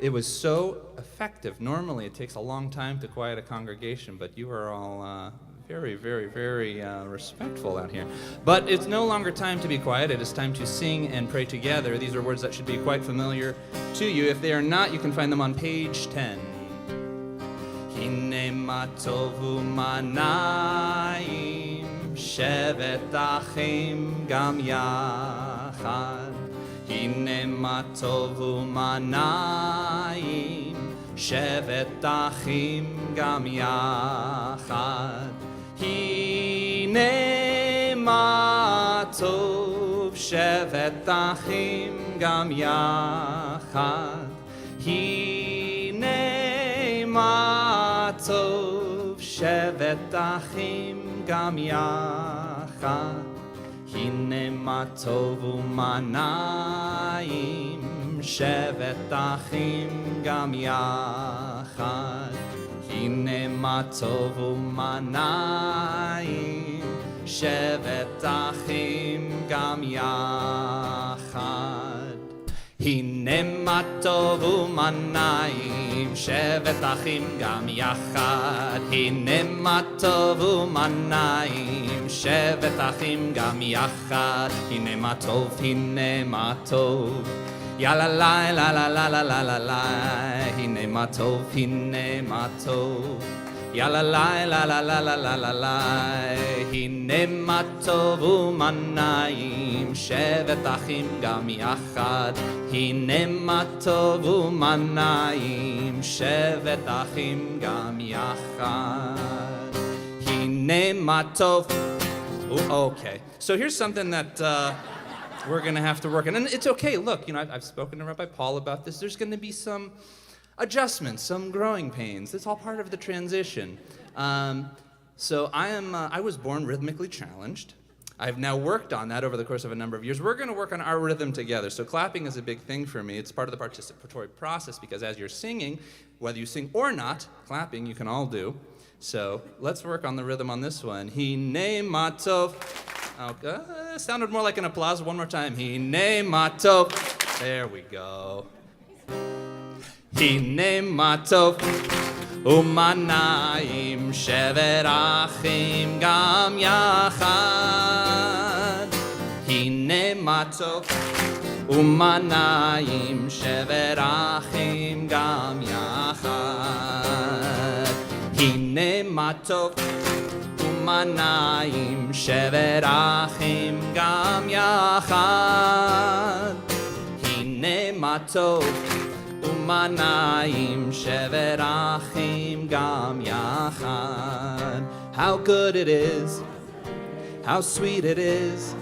It was so effective. Normally, it takes a long time to quiet a congregation, but you are all very, very, very respectful out here. But it's no longer time to be quiet. It is time to sing and pray together. These are words that should be quite familiar to you. If they are not, you can find them on page 10. Hine ma tovu manayim shevet achim gam yachad. Hine ma tovu manayim shevet achim gam yachad. Hine ma tov shevet achim gam yachad. Hine ma tov shevet achim gam yachad. Hine ma tovu manayim shevet achim gam yachad. Hine ma tovu manayim shevet achim gam yachad. Hine ma tovu manayim shevet achim gam yachad. Hine ma tovu manayim shevet achim gam yachad. Hine ma tov, hine ma tov. Ya la la la la la la la la la. Hine ma tov, hine ma tov. Ya la la la la la la la la la. Hine ma tovu manayim shevet achim gam yachad. Hine ma tovu manayim shevet achim gam yachad. Hine ma tov. Okay, so here's something that we're going to have to work on. And it's okay. Look, I've spoken to Rabbi Paul about this. There's going to be some adjustments, some growing pains. It's all part of the transition. So I was born rhythmically challenged. I've now worked on that over the course of a number of years. We're going to work on our rhythm together. So clapping is a big thing for me. It's part of the participatory process because as you're singing, whether you sing or not, clapping you can all do. So let's work on the rhythm on this one. Hine ma tov. Okay, sounded more like an applause. One more time. Hine ma tov. There we go. Hine ma tov. Umanayim shevet achim gam yachad. Hine ma tov. Umanayim shevet achim gam yachad. Hine ma tov. Umanayim shevet achim gam yachad. Hine ma tov. Umanayim shevet achim gam yachad. How good it is, how sweet it is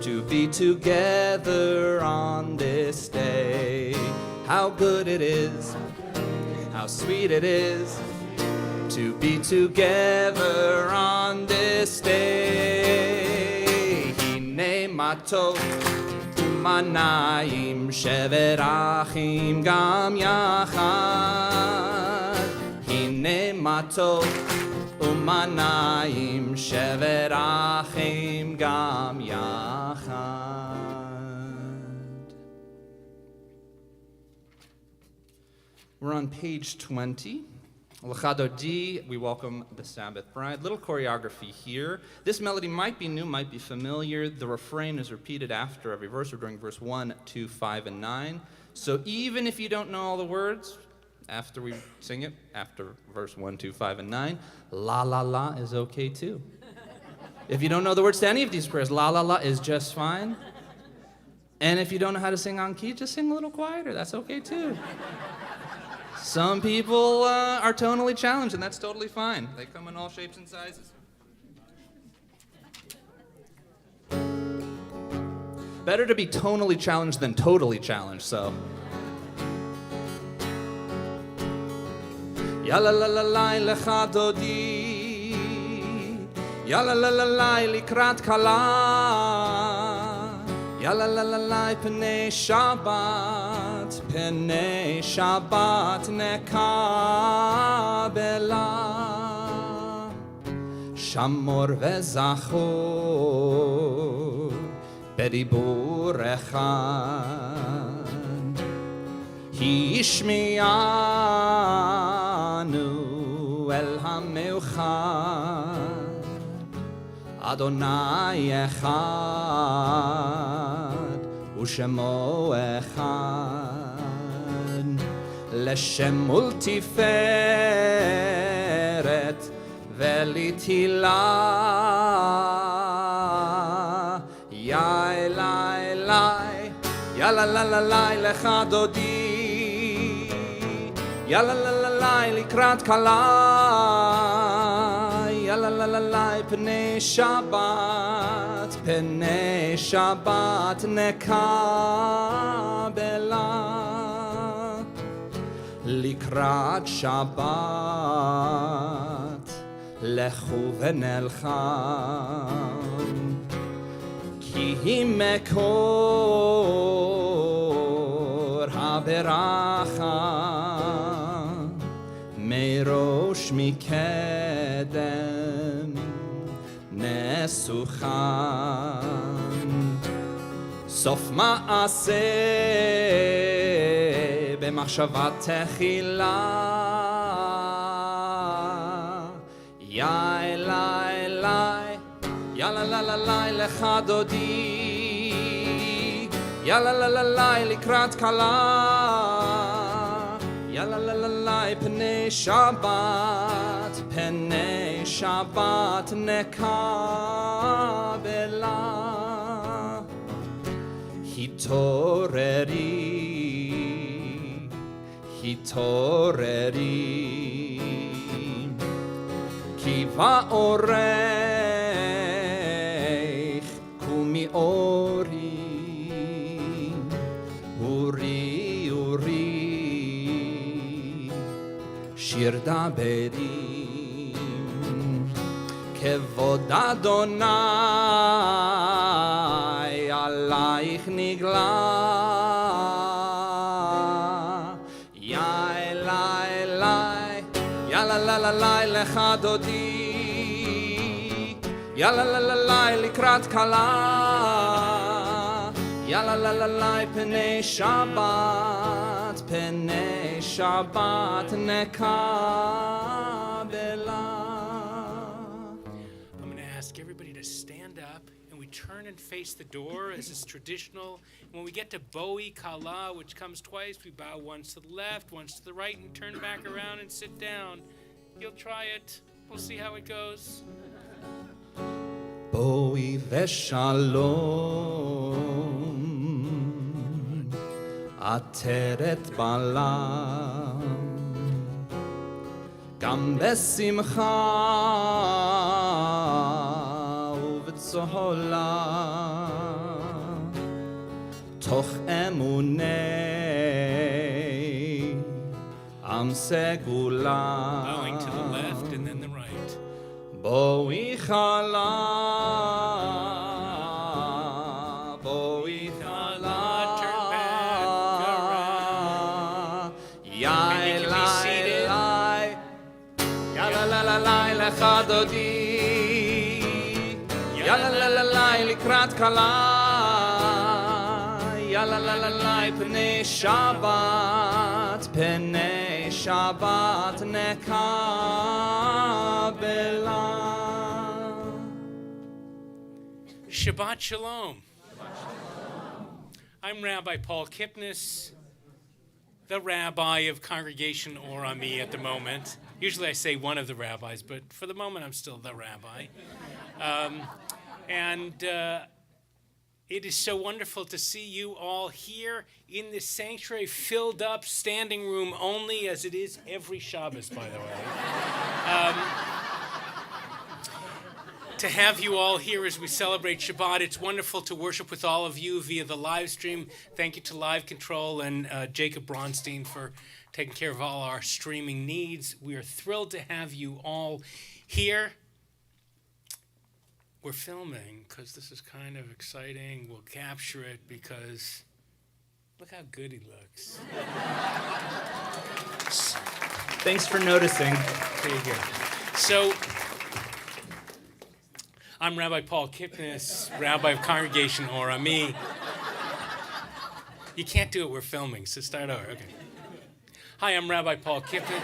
to be together on this day. How good it is, how sweet it is to be together on this day. Hine ma tov. Umanayim shevet achim gam yachad. Hine ma tov. Umanayim shevet achim gam yachad. We're on page 20. L'chado D, we welcome the Sabbath bride. Little choreography here. This melody might be new, might be familiar. The refrain is repeated after every verse or during verse 1, 2, 5, and 9. So even if you don't know all the words, after we sing it, after verse 1, 2, 5, and 9, la la la is okay too. If you don't know the words to any of these prayers, la la la is just fine. And if you don't know how to sing on key, just sing a little quieter. That's okay too. Some people are tonally challenged, and that's totally fine. They come in all shapes and sizes. Better to be tonally challenged than totally challenged, so. Ya la la la la lecha dodi, ya la la la la likrat kala, ya la la la la pnei Shabbat, pnei Shabbat nekabela, shamor vezachor, bedibur echad. השמיענו אל המאוחד, אדוני אחד ושמו אחד, לשם ולתפארת ולתהילה. יא אלי אלי, יא לה לה לה לה לך דודי, יא לה לה לה לה לקראת כלה, יא לה לה לה לה פני שבת, פני שבת נקבלה. לקראת שבת לכו ונלחם, כי היא מקור הברכה, מראש מקדם נסוכם, סוף מעשה במחשבה תחילה. יא אלי אלי, יא לה לה לה לה לך דודי, יא לה לה לה לה לקראת כלה, יא לה לה לה לה פני שבת, פני שבת נקבלה. התעוררי, התעוררי, כי באורך קומי אורי, אורי אורי, שיר דברי, כבוד אדוני עלייך נגלה. יא אלי אלי, יא לה לה לה לה לך דודי, יא לה לה לה לה לקראת כלה, יא לה לה לה לה פני שבת, פני שבת נקבלה. I'm going to ask everybody to stand up, and we turn and face the door as is traditional. When we get to Boi Kala, which comes twice, we bow once to the left, once to the right, and turn back around and sit down. You'll try it. We'll see how it goes. בואי ושלום, עטרת בלם, גם בשמחה ובצהלה, תוך אמוני עם סגולה. Bowing to the left and then the right. בואי חלה, בואי חלה, Turn back around. יא אלי אלי, יא לה לה לה לה לך דודי, יא לה לה לה לה לקראת כלה, יא לה לה לה לה פני שבת, פני שבת נקבלה. Shabbat Shalom. I'm Rabbi Paul Kipnis, the rabbi of Congregation Or Ami at the moment. Usually I say one of the rabbis, but for the moment I'm still the rabbi. It is so wonderful to see you all here in this sanctuary, filled up, standing room only, as it is every Shabbos, by the way. To have you all here as we celebrate Shabbat. It's wonderful to worship with all of you via the live stream. Thank you to Live Control and Jacob Bronstein for taking care of all our streaming needs. We are thrilled to have you all here. We're filming because this is kind of exciting. We'll capture it because look how good he looks. Thanks for noticing. There you go. So, I'm Rabbi Paul Kipnis, Rabbi of Congregation Or Ami. You can't do it, we're filming, so start over. Okay. Hi, I'm Rabbi Paul Kipnis.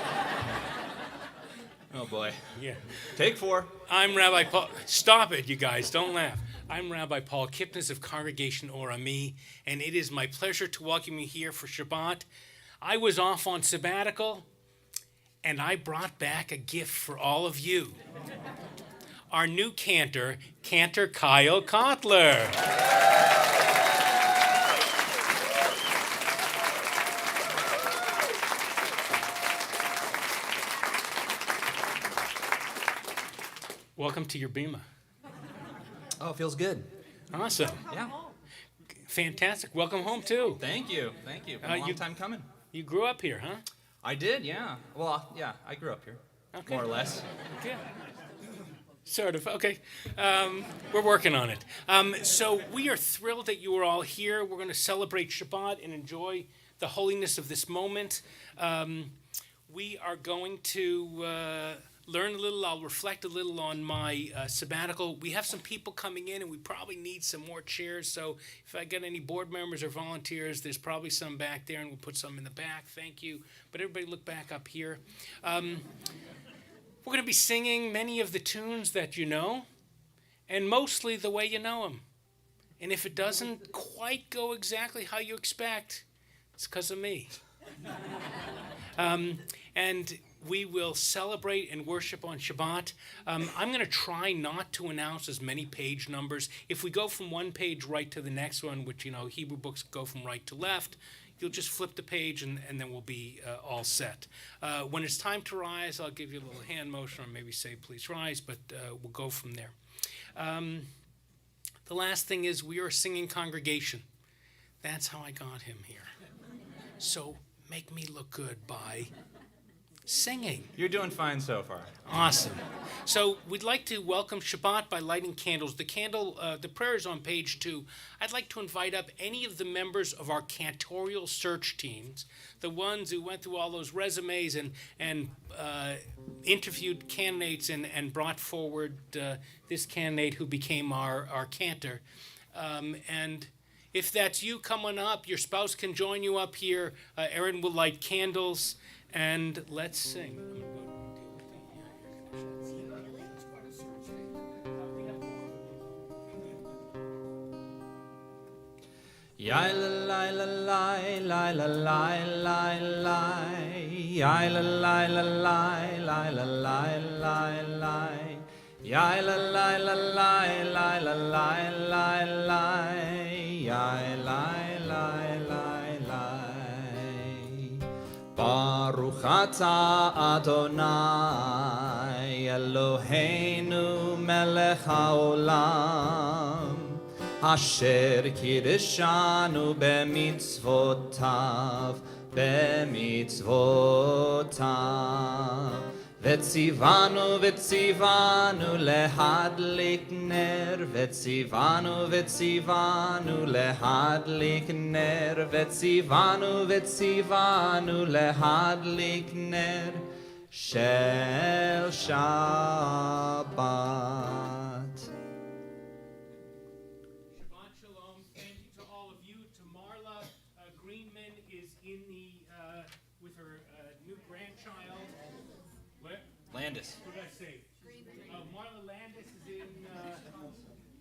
Oh boy. Yeah. Take 4. I'm Rabbi Paul. Stop it, you guys. Don't laugh. I'm Rabbi Paul Kipnis of Congregation Or Ami, and it is my pleasure to welcome you here for Shabbat. I was off on sabbatical, and I brought back a gift for all of you. Our new cantor, Cantor Kyle Cotler. Welcome to your bima. Oh, it feels good. Awesome. Yeah. Fantastic. Welcome home, too. Thank you. Been a long time coming. You grew up here, huh? I did, yeah. Well, yeah, I grew up here. Okay. More or less. Yeah. Sort of. Okay. We're working on it. So we are thrilled that you are all here. We're going to celebrate Shabbat and enjoy the holiness of this moment. We are going to learn a little. I'll reflect a little on my sabbatical. We have some people coming in, and we probably need some more chairs. So if I get any board members or volunteers, there's probably some back there, and we'll put some in the back. Thank you. But everybody look back up here. We're going to be singing many of the tunes that you know, and mostly the way you know them. And if it doesn't quite go exactly how you expect, it's because of me. And we will celebrate and worship on Shabbat. I'm going to try not to announce as many page numbers. If we go from one page right to the next one, which, Hebrew books go from right to left, you'll just flip the page and then we'll be all set. When it's time to rise, I'll give you a little hand motion or maybe say, please rise, but we'll go from there. The last thing is we are a singing congregation. That's how I got him here. So make me look good by singing. You're doing fine so far. Awesome. So we'd like to welcome Shabbat by lighting candles. The prayer is on page 2. I'd like to invite up any of the members of our cantorial search teams, the ones who went through all those resumes and interviewed candidates and brought forward this candidate who became our cantor. And if that's you coming up, your spouse can join you up here. Aaron will light candles. And let's sing. Ya la la la la la la la la la ya la la la la la la la la la ya la la la la la la la la la ya la la la la Baruch atah Adonai Eloheinu melech haolam Asher kiddushanu b'mitzvotav Vetzivanu lehadlik ner Vetzivanu lehadlik ner Vetzivanu lehadlik ner Shel Shabbat. Shabbat Shalom. Thank you to all of you. To Marla Greenman is in with her new grandchild. Landis. What did I say? Marla Landis is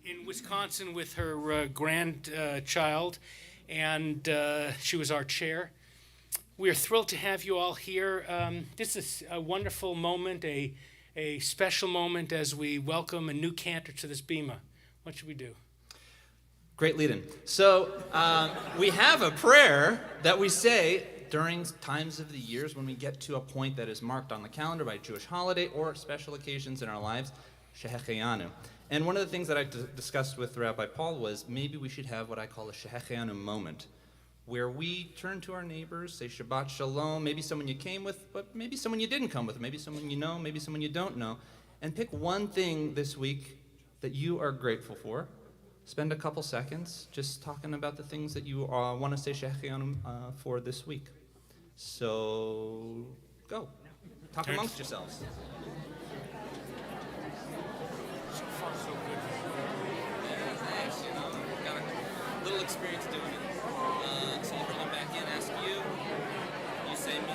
in Wisconsin with her grandchild, and she was our chair. We are thrilled to have you all here. This is a wonderful moment, a special moment as we welcome a new cantor to this bima. What should we do? Great lead-in. So we have a prayer that we say during times of the years when we get to a point that is marked on the calendar by a Jewish holiday or special occasions in our lives, Shehecheyanu. And one of the things that I discussed with Rabbi Paul was maybe we should have what I call a Shehecheyanu moment, where we turn to our neighbors, say Shabbat Shalom, maybe someone you came with, but maybe someone you didn't come with, maybe someone you know, maybe someone you don't know, and pick one thing this week that you are grateful for. Spend a couple seconds just talking about the things that you want to say Shehecheyanu for this week. So, go. Talk amongst yourselves. So far, so good. Thanks, got a little experience doing it. So I'll bring them back in, ask you, you say me.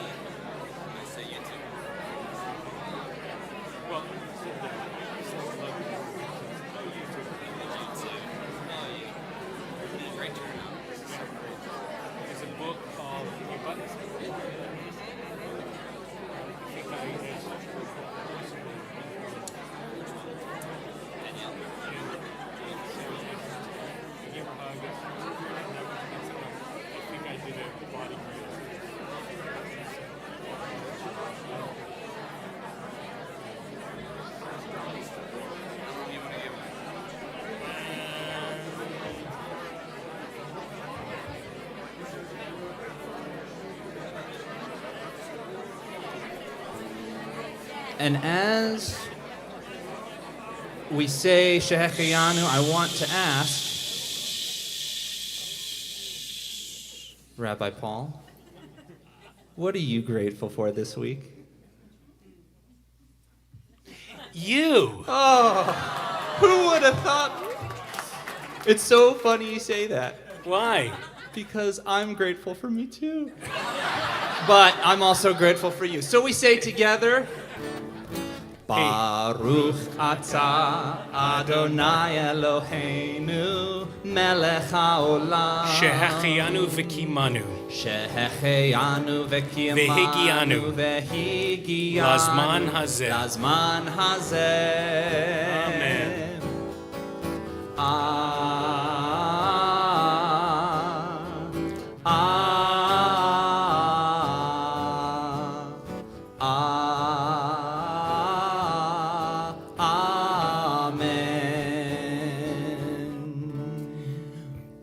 And as we say Shehecheyanu, I want to ask Rabbi Paul, what are you grateful for this week? You. Oh, who would have thought? It's so funny you say that. Why? Because I'm grateful for me too. But I'm also grateful for you. So we say together, Baruch atah Adonai Eloheinu melech haolam Shehecheyanu v'kimanu. Shehecheyanu Vehigianu. vehigianu Lazman hazeh. Lazman hazeh. Amen.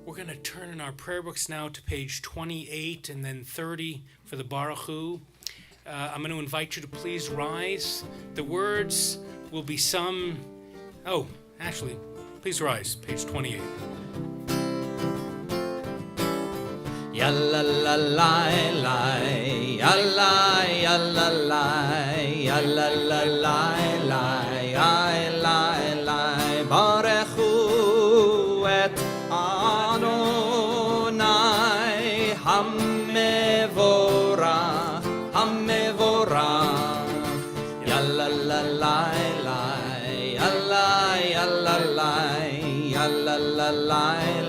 We're going to turn in our prayer books now to page 28 and then 30 for the Baruch Hu. I'm going to invite you to please rise. The words will be some... Oh, actually, please rise, page 28. Yalla la la la, yalla yalla la, yalla la la la, yalla la, barechu et Adonai hamevorach, hamevorach, yalla la la la, yalla yalla la, yalla la la la,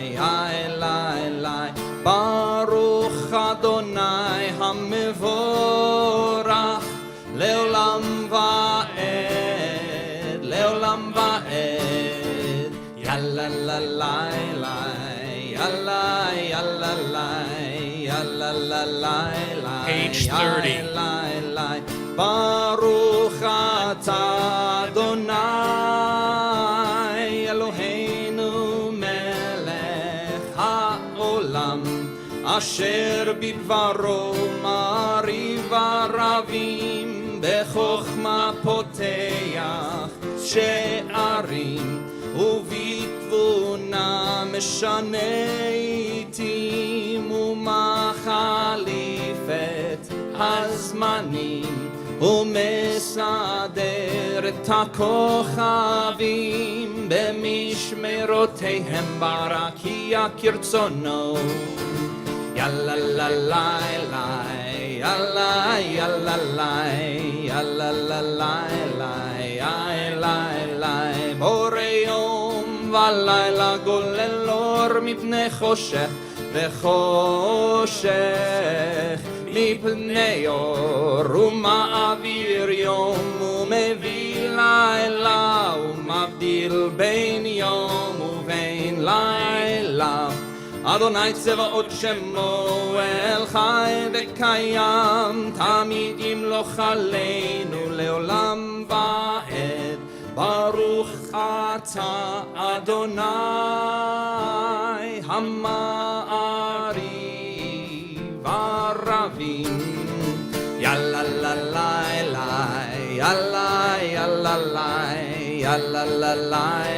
yalla la. Baruch Adonai HaMevorach Leolam Va'ed Leolam Va'ed Yalla la la la Yalla yalla la Yalla la la la Page 30. Baruch atah Adonai Eloheinu melech haolam Asher bidvaro mariv aravim bechokma poteach she'arim uvitvuna meshane itim umachalif et hazmanim umesader et hakochavim bemishmerotehem barakia kirtzono Yalla la la la, yalla yalla la, yalla la la la, yalla la. Borei yom v'layla golelor mipnei choshech v'choshech mipnei or uma'avir yom umevi layla umavdil bein yom uvein layla Adonai Tzevaot Shemo El Chai V'Kayam Tamid Yimloch Aleinu Leolam Va'ed Baruch Atah Adonai Hama'ariv Aravim Yalla la la la Yalla yalla la Yalla la la la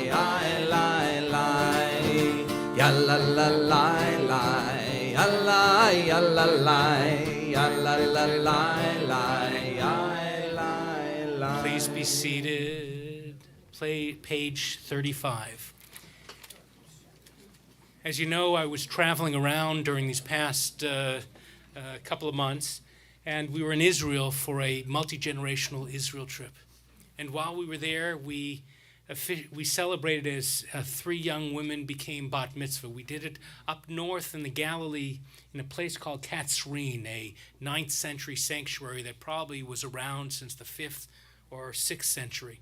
Yalla la Yalla la la la, yalla yalla la, yalla la la la, yalla la. Please be seated. Play page 35. As you know, I was traveling around during these past couple of months, and we were in Israel for a multi-generational Israel trip. And while we were there, we celebrated as 3 young women became bat mitzvah. We did it up north in the Galilee in a place called Katzrin, a 9th century sanctuary that probably was around since the 5th or 6th century.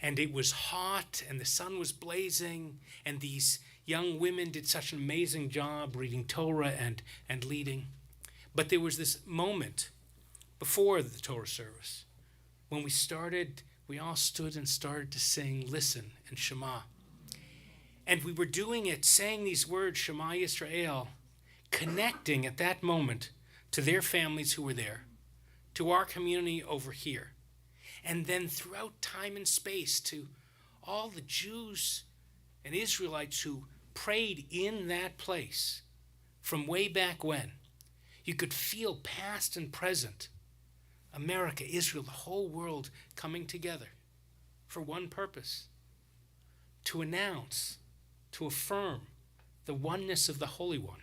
And it was hot and the sun was blazing, and these young women did such an amazing job reading Torah and leading. But there was this moment before the Torah service when we all stood and started to sing Listen and Shema. And we were doing it, saying these words, Shema Yisrael, connecting at that moment to their families who were there, to our community over here, and then throughout time and space to all the Jews and Israelites who prayed in that place from way back when. You could feel past and present, America, Israel, the whole world coming together for one purpose: to announce, to affirm the oneness of the Holy One,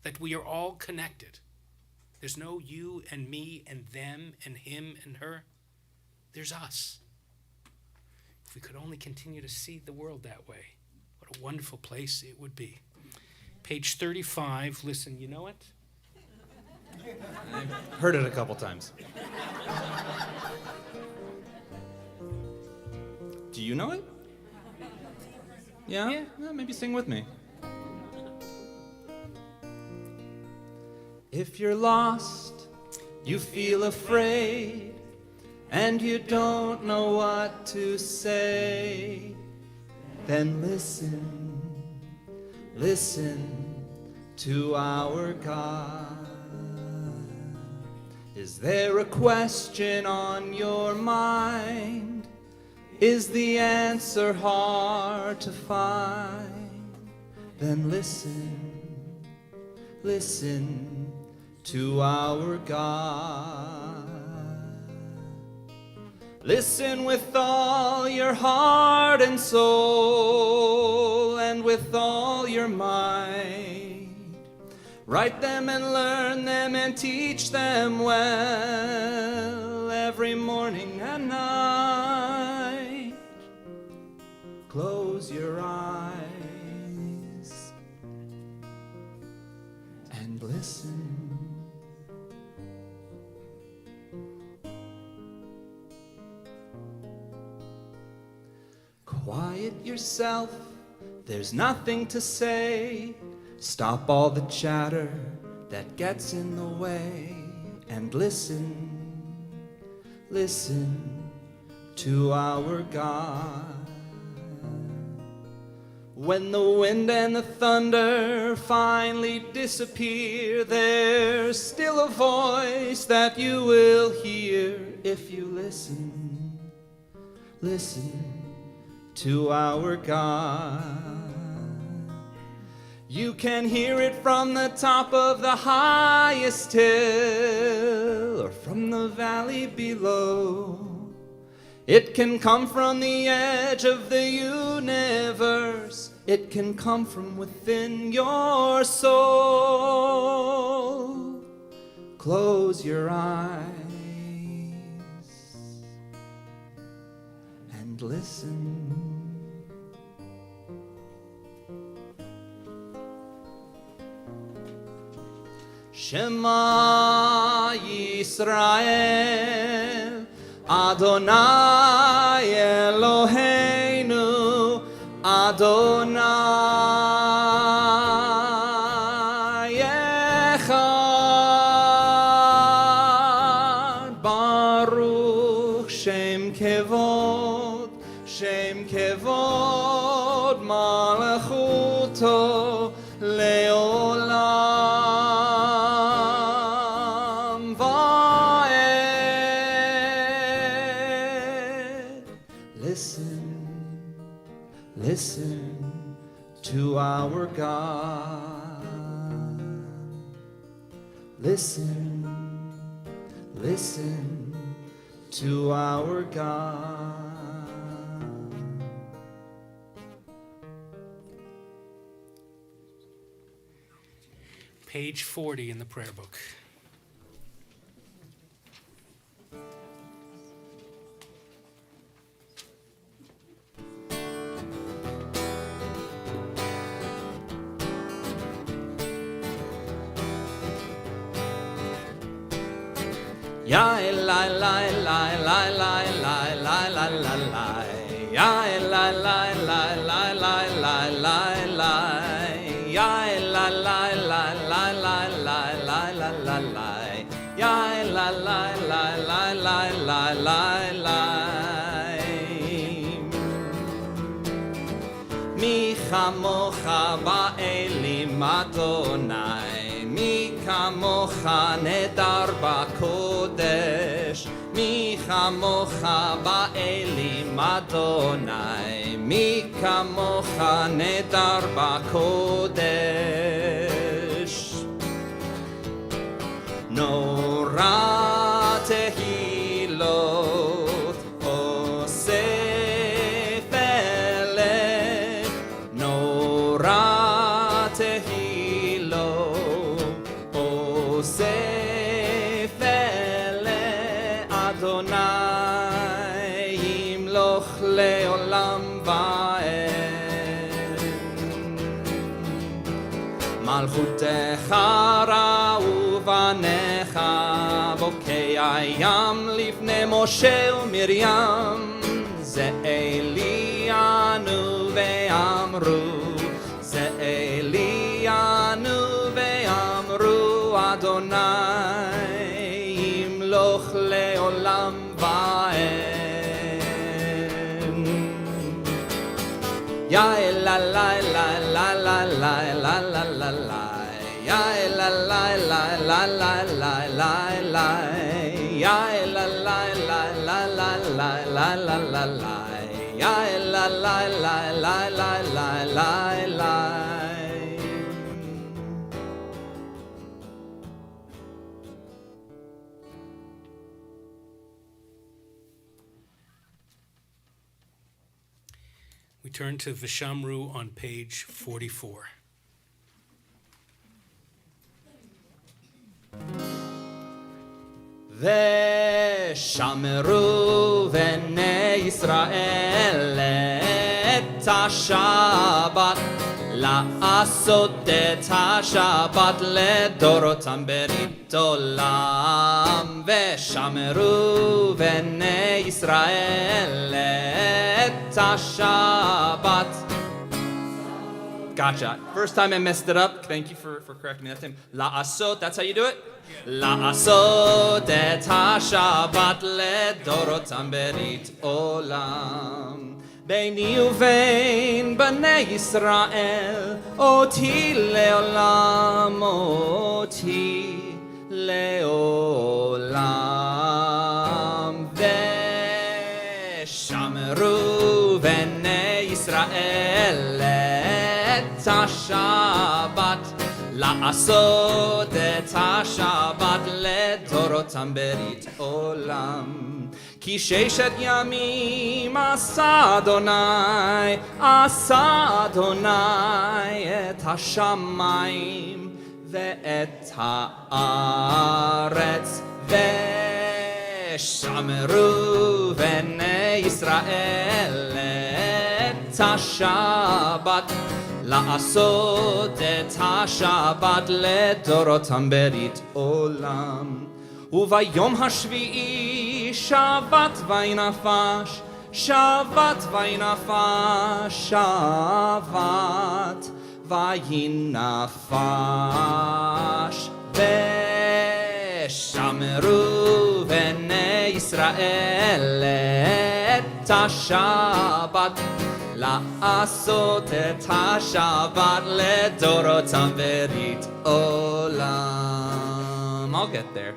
that we are all connected. There's no you and me and them and him and her. There's us. If we could only continue to see the world that way, what a wonderful place it would be. Page 35, listen, you know it? I've heard it a couple times. Do you know it? Yeah? Well, maybe sing with me. If you're lost, you feel afraid, and you don't know what to say, then listen, listen to our God. Is there a question on your mind? Is the answer hard to find? Then listen, listen to our God. Listen with all your heart and soul, and with all your might. Write them and learn them and teach them well, every morning and night. Close your eyes and listen. Quiet yourself, there's nothing to say. Stop all the chatter that gets in the way, and listen, listen to our God. When the wind and the thunder finally disappear, there's still a voice that you will hear if you listen, listen to our God. You can hear it from the top of the highest hill, or from the valley below. It can come from the edge of the universe. It can come from within your soul. Close your eyes and listen. Shema Yisrael, Adonai Eloheinu, Adonai Echad. Baruch Shem Kevod, Shem Kevod Malachuto Leolam. Listen to our God. Listen, listen to our God. Page 40 in the prayer book. Ya Eli, Eli, Eli, Eli, Eli, Eli, Eli, Eli, Eli. Ya Eli, Eli, Eli, Eli, Eli, Eli, Eli. Ya Eli, Eli, Eli, Eli, Eli, Eli, Eli, Eli. Ya Eli, Eli, Eli, Eli, Eli, Eli, Eli. Mi chamocha ba'elim Adonai. מי כמוך נדר בקודש, כמוך באלים אדוני, מי כמוך נדר בקודש. נורא תהילות אוסף אלה, נורא תהילות אוסף אלה, אדוני ימלוך לעולם ועד. מלכותך ראו בניך, בוקע ים לפני משה ומרים, זה אלינו ואמרו, זה אלינו ואמרו, אדוני ימלוך לעולם ועד. יא אלה לה לה לה לה לה לה לה לה לה, יא אלה לה לה לה לה לה לה לה, יא אלה לה לה לה לה לה לה לה לה לה, יא אלה לה לה לה לה לה לה לה. We turn to Vishamru on page 44. ושמרו בני ישראל את השבת, לעשות את השבת לדורותם ברית עולם. ושמרו בני ישראל את השבת. Gotcha. First time I messed it up. Thank you for correcting me that time. La'asot, that's how you do it? La'asot et ha-shabbat ledorotam berit olam. Beini uvein b'nei Yisrael, oti leolam, oti leolam. Veshamru b'nei Yisrael את השבת, לעשות את השבת לדורותם ברית עולם. כי ששת ימים עשה אדוני את השמיים ואת הארץ. ושמרו בני ישראל את השבת, לעשות את השבת לדורותם ברית עולם. וביום השביעי שבת וינפש, שבת וינפש, שבת וינפש. ושמרו בני ישראל את השבת, לעשות את השבת לדורותם ברית עולם. I'll get there.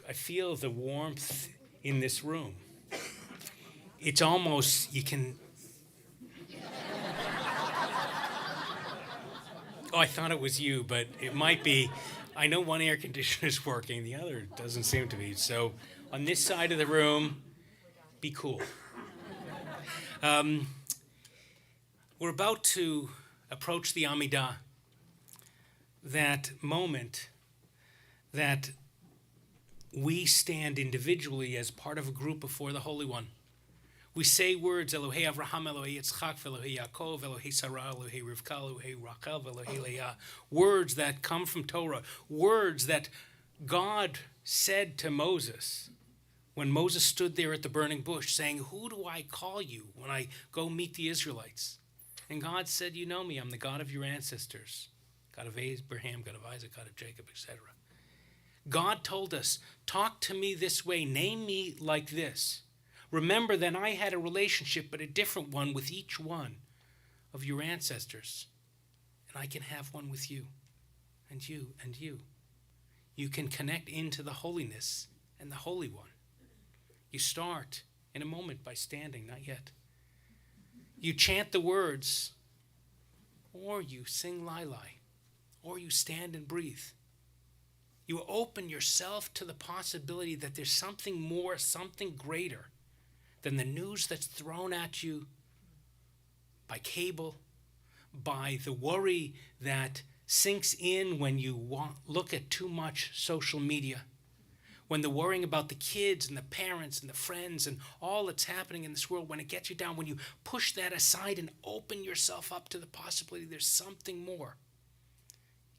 I feel the warmth in this room. It's almost, you can... Oh, I thought it was you, but it might be. I know one air conditioner is working, the other doesn't seem to be. So on this side of the room, be cool. We're about to approach the Amidah, that moment that we stand individually as part of a group before the Holy One. We say words, Elohei Avraham, Elohei Yitzchak, Elohei Yaakov, Elohei Sarah, Elohei Rivka, Elohei Rachel, Elohei Leah. Words that come from Torah. Words that God said to Moses when Moses stood there at the burning bush saying, who do I call you when I go meet the Israelites? And God said, you know me, I'm the God of your ancestors. God of Abraham, God of Isaac, God of Jacob, etc. God told us, talk to me this way, name me like this. Remember that I had a relationship, but a different one with each one of your ancestors. And I can have one with you, and you, and you. you can connect into the holiness and the Holy One. You start in a moment by standing, not yet. You chant the words, or you sing Lai, or you stand and breathe. You open yourself to the possibility that there's something more, something greater than the news that's thrown at you by cable, by the worry that sinks in when you look at too much social media, when the worrying about the kids and the parents and the friends and all that's happening in this world, when it gets you down, when you push that aside and open yourself up to the possibility there's something more,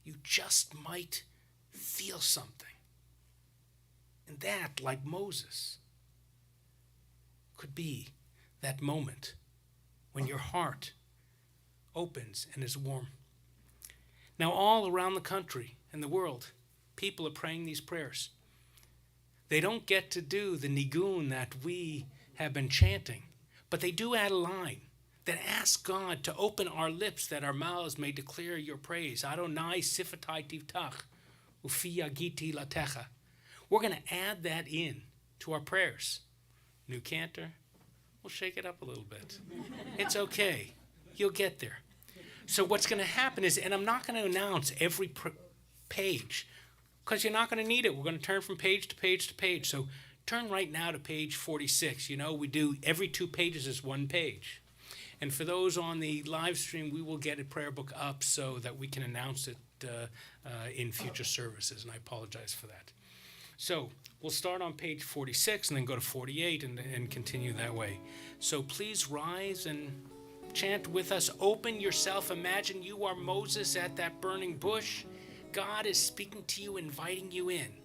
you just might feel something. And that, like Moses, could be that moment when your heart opens and is warm. Now, all around the country and the world, people are praying these prayers. They don't get to do the nigun that we have been chanting, but they do add a line that asks God to open our lips that our mouths may declare your praise. Adonai sifatai tivtach, ufi yagiti latecha. We're going to add that in to our prayers. New cantor, we'll shake it up a little bit. It's okay. You'll get there. So what's going to happen is, and I'm not going to announce every page, because you're not going to need it. We're going to turn from page to page to page. So turn right now to page 46. You know, we do every 2 pages is 1 page. And for those on the live stream, we will get a prayer book up so that we can announce it in future services, and I apologize for that. So we'll start on page 46 and then go to 48 and continue that way. So please rise and chant with us. Open yourself. Imagine you are Moses at that burning bush. God is speaking to you, inviting you in.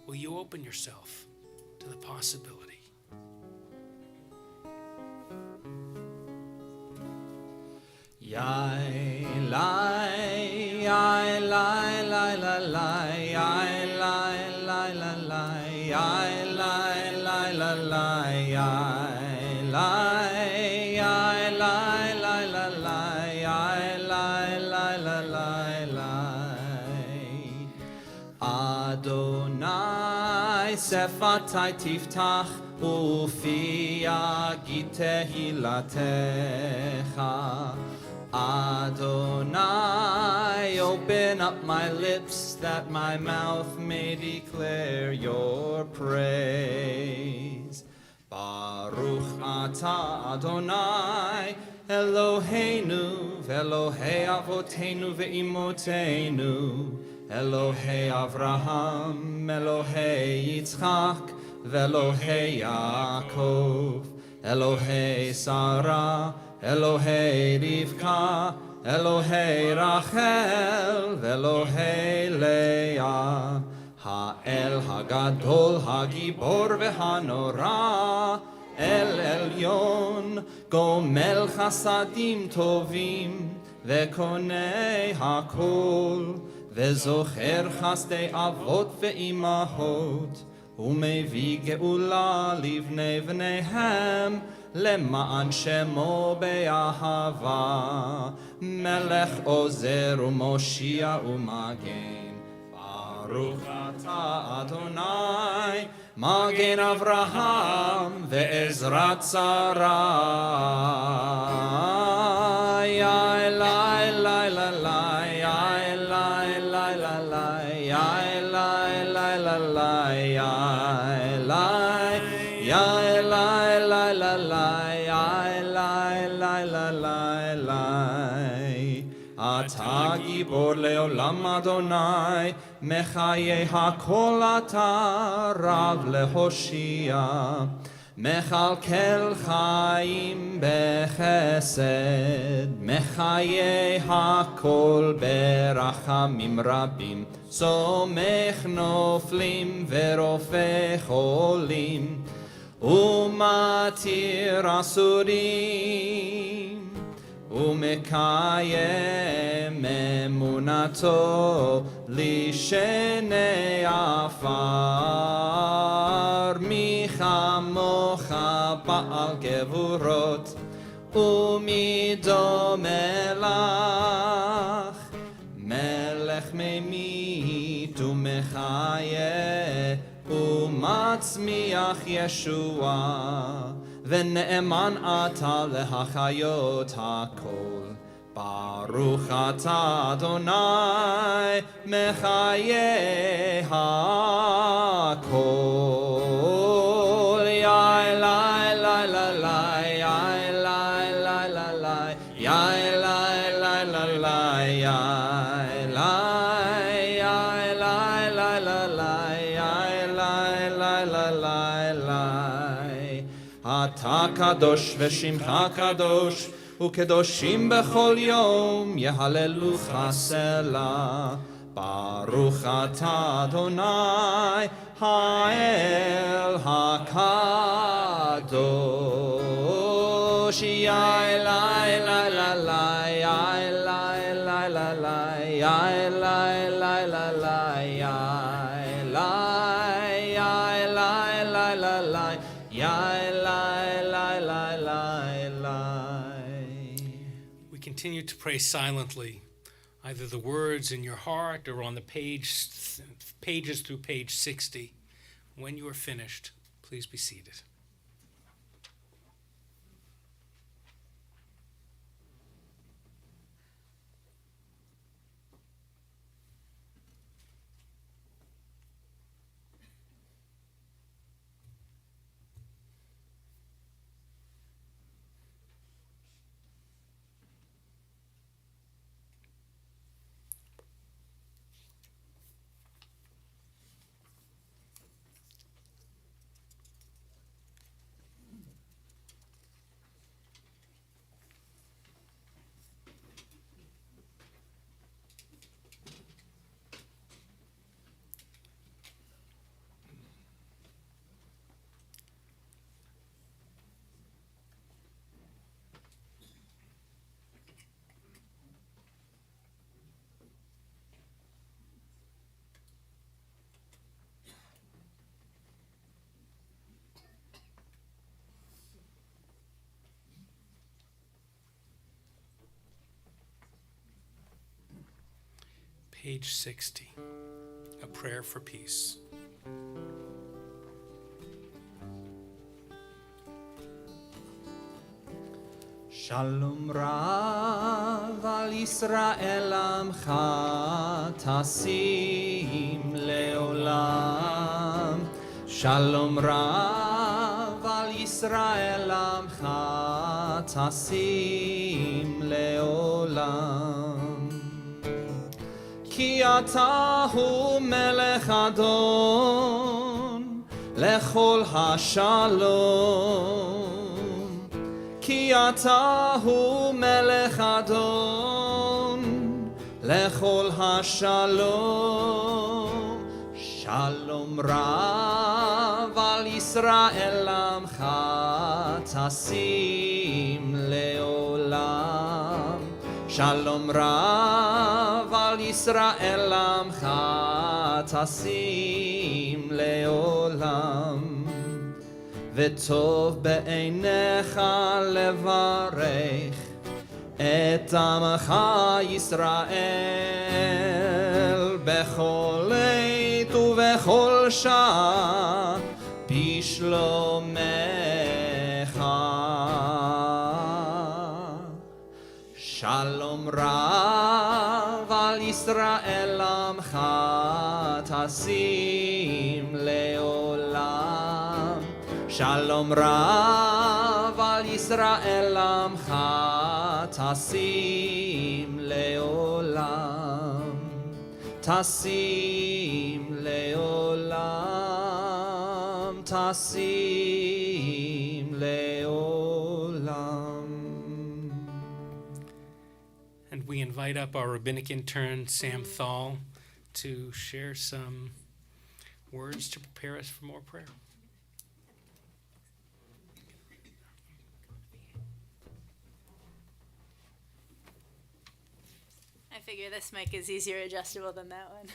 Will you open yourself to the possibility? Yai lai, yai lai lai la lai, yai lai lai la lai, yai lai lai la lai, yai lai, yai lai lai la lai, yai lai lai la lai lai. Adonai sefatai tiftach ufi yagid tehilatecha. Adonai, open up my lips that my mouth may declare your praise. Baruch atah Adonai, Eloheinu, Elohei avotenu ve'imotenu, Elohei Avraham, Elohei Yitzchak, ve'Elohei Yaakov, Elohei Sarah, Elohei Rivka, Elohei Rachel, Elohei Leah, Ha'el Hagadol, Hagibor veHanora, El Elyon, Gomel Chasadim Tovim, Vekonei Hakol, Vezocher Chasdei Avot ve'imahot, Umevi Geula livnei vneihem, למען שמו באהבה, מלך עוזר ומושיע ומגן. ברוך אתה אדוני, מגן אברהם ועזרת שרה. יא אלי אלי אלי, יא אלי אלי אלי, יא אלי אלי אלי, יא אלי, יא אלי אתה גיבור לעולם אדוני, מחיי הכל אתה רב להושיע, מכלכל חיים בחסד, מחיי הכל ברחמים רבים, סומך נופלים ורופא חולים, ומתיר אסורים, ומקיים אמונתו לשני עפר. מי כמוך בעל גבורות ומי דומה לך, מלך ממית ומלך מחיה ומצמיח ישועה, ונאמן אתה להחיות הכל. ברוך אתה אדוני מחיה הכל. יא אלי אלי אלי יא אלי אלי אלי יא אלי אלי אלי יא אלי. אתה קדוש ושמך קדוש, וקדושים בכל יום יהללוך סלה. ברוך אתה אדוני האל הקדוש. יא אלי אלי אלי יא אלי אלי אלי יא אלי אלי אלי יא We continue to pray silently, either the words in your heart or on the pages through page 60. When you are finished, please be seated. Page 60, a prayer for peace. Shalom Rav al Yisrael amcha tasim leolam. Shalom Rav al Yisrael amcha tasim leolam. כי אתה הוא מלך אדון לכל השלום. כי אתה הוא מלך אדון לכל השלום. שלום רב על ישראל עמך תשים לעולם. שלום רב על ישראל עמך תשים לעולם. וטוב בעיניך לברך את עמך ישראל בכל עת ובכל שעה בשלומך. שלום רב על ישראל עמך תשים לעולם. שלום רב על ישראל עמך תשים לעולם. תשים לעולם. תשים לעולם. And we invite up our rabbinic intern, Sam Thal, to share some words to prepare us for more prayer. I figure this mic is easier adjustable than that one.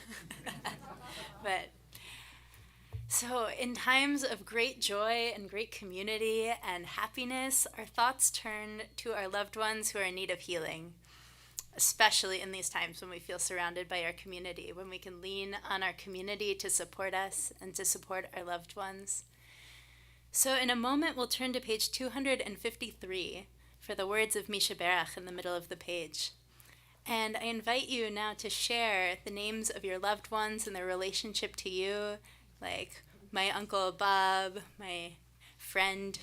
So in times of great joy and great community and happiness, our thoughts turn to our loved ones who are in need of healing. especially in these times when we feel surrounded by our community, when we can lean on our community to support us and to support our loved ones. So in a moment, we'll turn to page 253 for the words of Misha Berach in the middle of the page. And I invite you now to share the names of your loved ones and their relationship to you, like my Uncle Bob, my friend.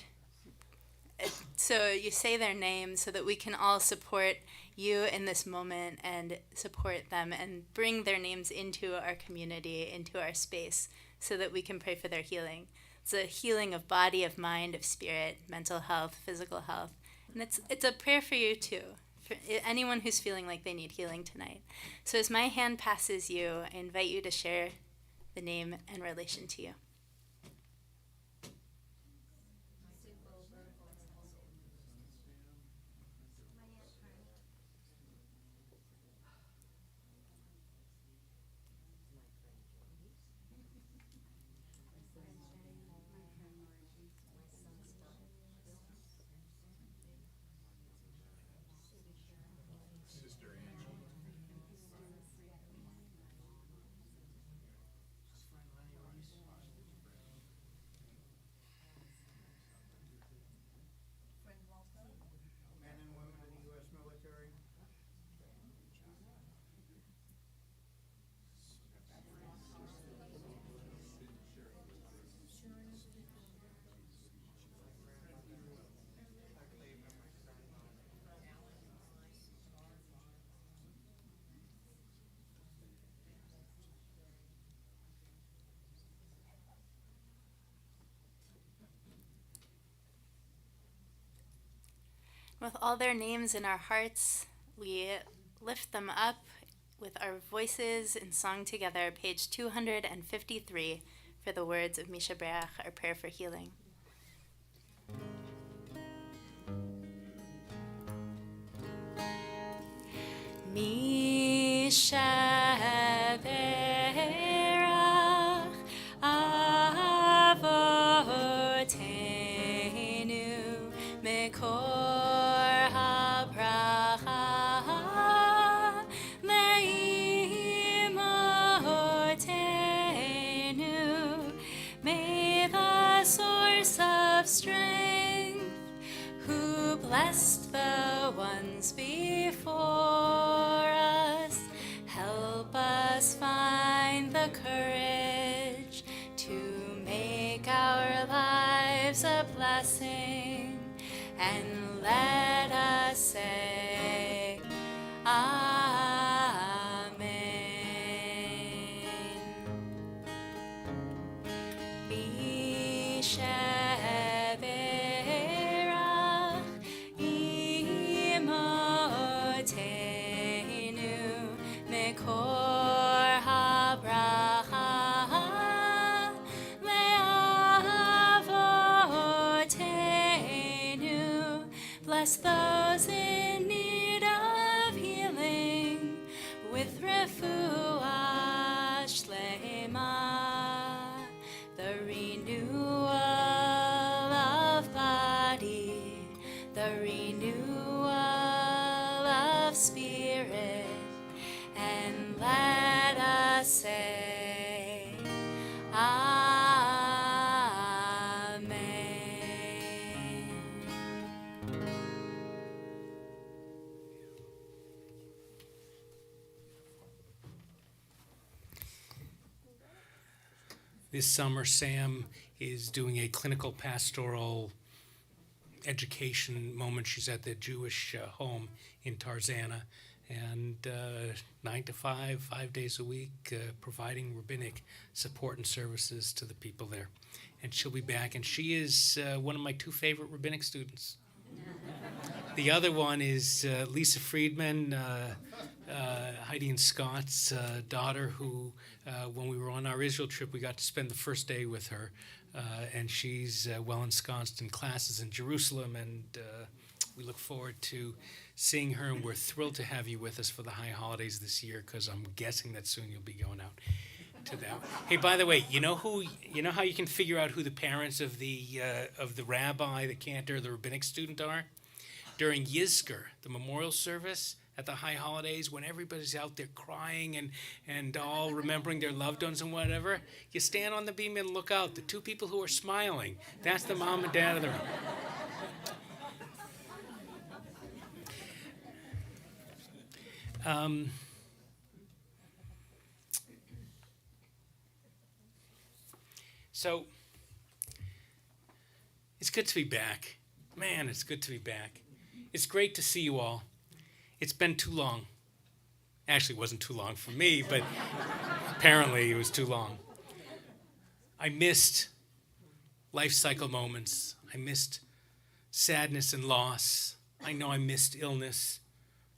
So you say their names so that we can all support you in this moment and support them and bring their names into our community, into our space, so that we can pray for their healing. It's a healing of body, of mind, of spirit, mental health, physical health. And it's a prayer for you too, for anyone who's feeling like they need healing tonight. So as my hand passes you, I invite you to share the name and relation to you. Men and women in the U.S. military. With all their names in our hearts, we lift them up with our voices in song together, page 253, for the words of Misha Berach, our prayer for healing. Misha Berach Avotenu Mekor HaBracha Leimotenu. May the source of strength, who blessed the ones before us, help us find the courage to make our lives a blessing, and let us say, Amen. Misha Berach Imotenu Mekor HaBracha Leavotenu. Bless those in need of healing with refuah shlema, the renewal of body, the renewal of spirit, and let us say, Amen. This summer, Sam is doing a clinical pastoral education moment. She's at the Jewish home in Tarzana, and 9 to 5, 5 days a week, providing rabbinic support and services to the people there. And she'll be back, and she is one of my two favorite rabbinic students. The other one is Lisa Friedman, Heidi and Scott's daughter, who, when we were on our Israel trip, we got to spend the first day with her. And she's well ensconced in classes in Jerusalem, and we look forward to seeing her. And we're thrilled to have you with us for the high holidays this year, because I'm guessing that soon you'll be going out to that. Hey, by the way, you know how you can figure out who the parents of the rabbi, the cantor, the rabbinic student are? During Yizkor, the memorial service, at the high holidays when everybody's out there crying and all remembering their loved ones and whatever, you stand on the beam and look out. The two people who are smiling, that's the mom and dad of the room. So, it's good to be back. Man, it's good to be back. It's great to see you all. It's been too long. Actually, it wasn't too long for me, but apparently it was too long. I missed life cycle moments. I missed sadness and loss. I know I missed illness.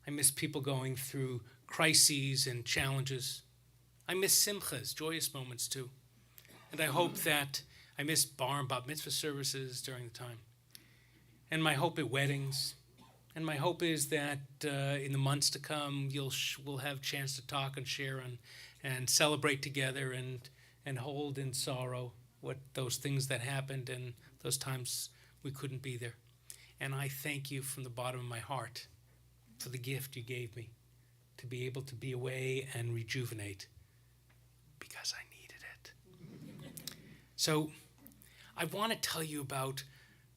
I missed people going through crises and challenges. I missed simchas, joyous moments too. And I hope that I missed bar and bat mitzvah services during the time. And my hope at weddings. And my hope is that in the months to come, we'll have a chance to talk and share and celebrate together and hold in sorrow what those things that happened and those times we couldn't be there. And I thank you from the bottom of my heart for the gift you gave me to be able to be away and rejuvenate because I needed it. So I want to tell you about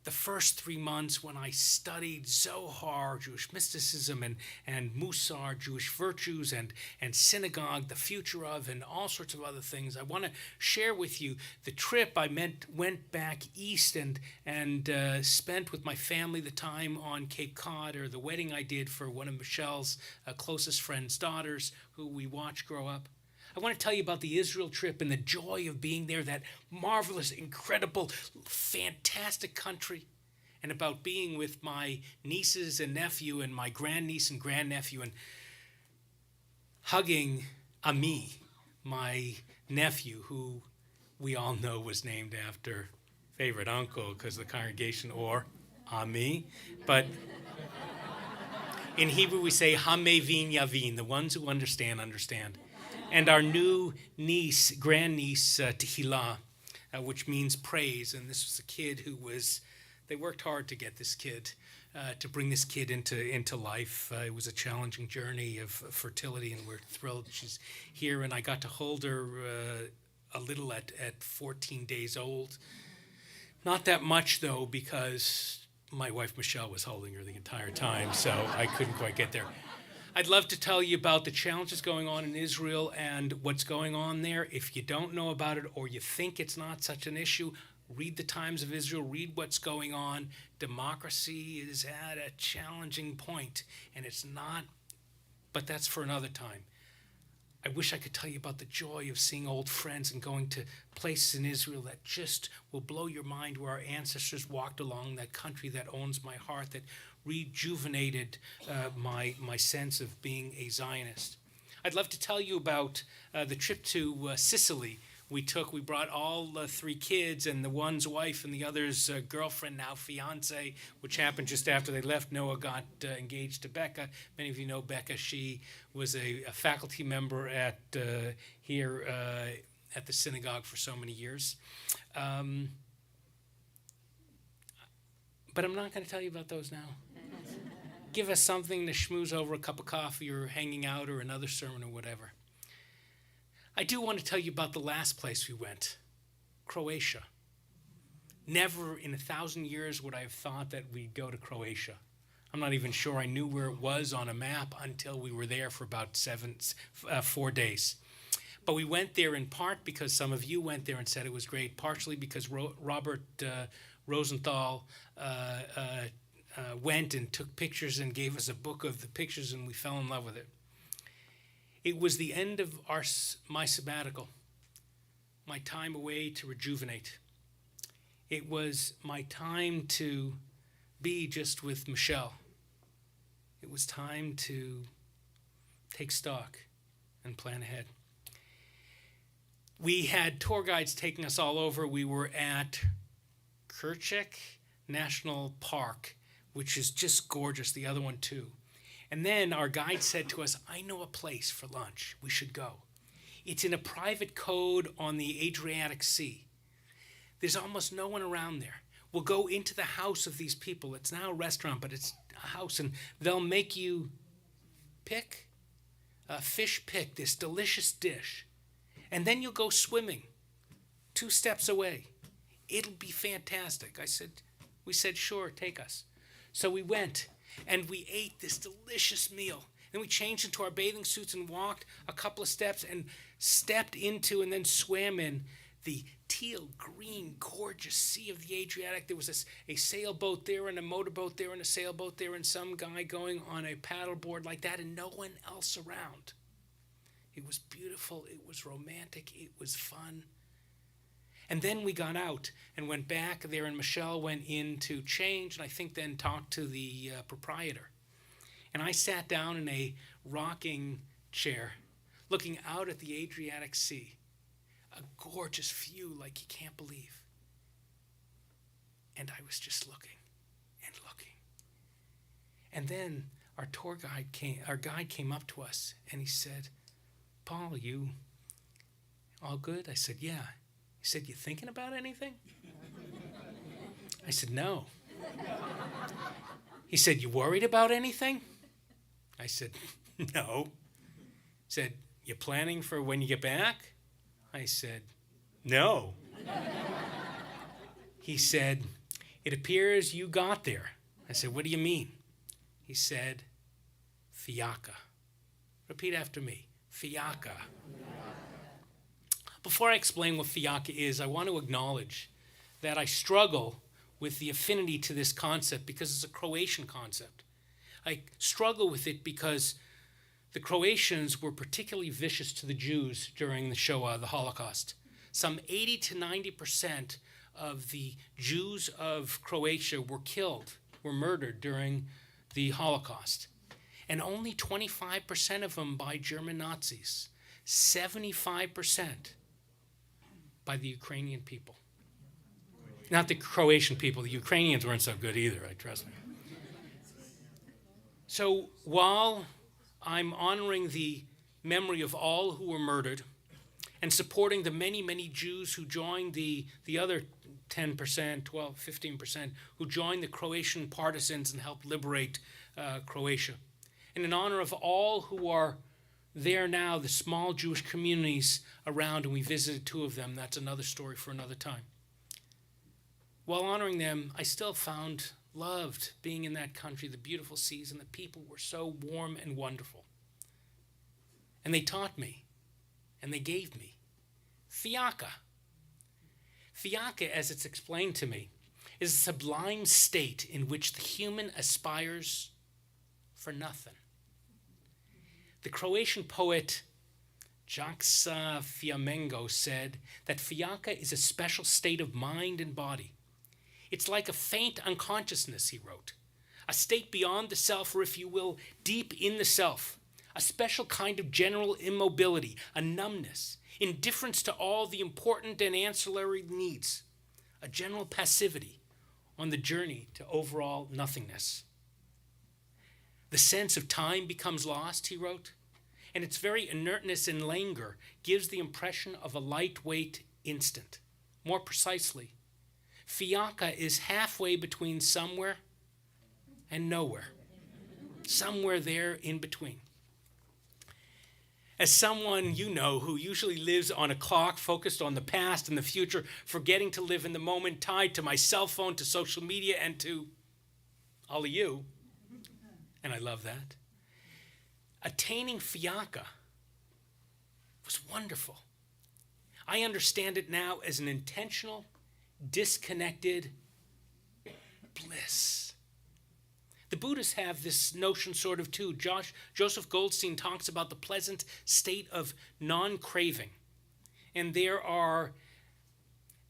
the first 3 months when I studied Zohar, Jewish mysticism, and Musar, Jewish virtues, and synagogue, the future of, and all sorts of other things. I want to share with you the trip I went back east and spent with my family the time on Cape Cod, or the wedding I did for one of Michelle's closest friend's daughters, who we watched grow up. I want to tell you about the Israel trip and the joy of being there, that marvelous, incredible, fantastic country, and about being with my nieces and nephew and my grandniece and grandnephew and hugging Ami, my nephew, who we all know was named after favorite uncle because of the congregation, or Ami. But in Hebrew we say Hamevin Yavin, the ones who understand, understand. And our new niece, grandniece, Tehillah, which means praise. And this was a kid they worked hard to get this kid, to bring this kid into life. It was a challenging journey of fertility, and we're thrilled she's here. And I got to hold her a little at 14 days old. Not that much, though, because my wife, Michelle, was holding her the entire time, so I couldn't quite get there. I'd love to tell you about the challenges going on in Israel and what's going on there. If you don't know about it or you think it's not such an issue, read the Times of Israel, read what's going on. Democracy is at a challenging point, and it's not, but that's for another time. I wish I could tell you about the joy of seeing old friends and going to places in Israel that just will blow your mind, where our ancestors walked along, that country that owns my heart, that rejuvenated my sense of being a Zionist. I'd love to tell you about the trip to Sicily we brought all 3 kids, and the one's wife and the other's girlfriend, now fiance, which happened just after they left. Noah got engaged to Becca. Many of you know Becca. She was a faculty member at here at the synagogue for so many years. But I'm not going to tell you about those now. Give us something to schmooze over a cup of coffee or hanging out or another sermon or whatever. I do want to tell you about the last place we went, Croatia. Never in 1,000 years would I have thought that we'd go to Croatia. I'm not even sure I knew where it was on a map until we were there for about 4 days. But we went there in part because some of you went there and said it was great, partially because Robert Rosenthal went and took pictures and gave us a book of the pictures, and we fell in love with it. It was the end of my sabbatical, my time away to rejuvenate. It was my time to be just with Michelle. It was time to take stock and plan ahead. We had tour guides taking us all over. We were at Kerchak National Park, which is just gorgeous, the other one too. And then our guide said to us, I know a place for lunch. We should go. It's in a private cove on the Adriatic Sea. There's almost no one around there. We'll go into the house of these people. It's now a restaurant, but it's a house, and they'll make you fish pick, this delicious dish, and then you'll go swimming 2 steps away. It'll be fantastic. We said, sure, take us. So we went, and we ate this delicious meal. Then we changed into our bathing suits and walked a couple of steps and stepped into and then swam in the teal green, gorgeous sea of the Adriatic. There was a sailboat there and a motorboat there and a sailboat there and some guy going on a paddleboard like that and no one else around. It was beautiful. It was romantic. It was fun. And then we got out and went back there, and Michelle went in to change and I think then talked to the proprietor. And I sat down in a rocking chair looking out at the Adriatic Sea. A gorgeous view like you can't believe. And I was just looking and looking. And then our guide came up to us and he said, Paul, you all good? I said, yeah. He said, you thinking about anything? I said, no. He said, you worried about anything? I said, no. He said, you planning for when you get back? I said, no. He said, it appears you got there. I said, what do you mean? He said, fiaca. Repeat after me, fiaca. Before I explain what fiaca is, I want to acknowledge that I struggle with the affinity to this concept because it's a Croatian concept. I struggle with it because the Croatians were particularly vicious to the Jews during the Shoah, the Holocaust. Some 80 to 90% of the Jews of Croatia were murdered during the Holocaust. And only 25% of them by German Nazis. 75% by the Ukrainian people. Not the Croatian people. The Ukrainians weren't so good either, trust me. So while I'm honoring the memory of all who were murdered and supporting the many, many Jews who joined the other 10%, 12, 15%, who joined the Croatian partisans and helped liberate Croatia. And in honor of all who are there now, the small Jewish communities around, and we visited 2 of them, that's another story for another time. While honoring them, I still loved being in that country, the beautiful seas, and the people were so warm and wonderful. And they taught me, and they gave me fiaca. Fiaca, as it's explained to me, is a sublime state in which the human aspires for nothing. The Croatian poet Jakša Fiamengo said that fiaca is a special state of mind and body. It's like a faint unconsciousness, he wrote, a state beyond the self, or if you will, deep in the self, a special kind of general immobility, a numbness, indifference to all the important and ancillary needs, a general passivity on the journey to overall nothingness. The sense of time becomes lost, he wrote, and its very inertness and languor gives the impression of a lightweight instant. More precisely, fiaca is halfway between somewhere and nowhere. Somewhere there in between. As someone you know who usually lives on a clock focused on the past and the future, forgetting to live in the moment, tied to my cell phone, to social media, and to all of you, and I love that, attaining fiaca was wonderful. I understand it now as an intentional, disconnected bliss. The Buddhists have this notion sort of too. Joseph Goldstein talks about the pleasant state of non-craving. And there are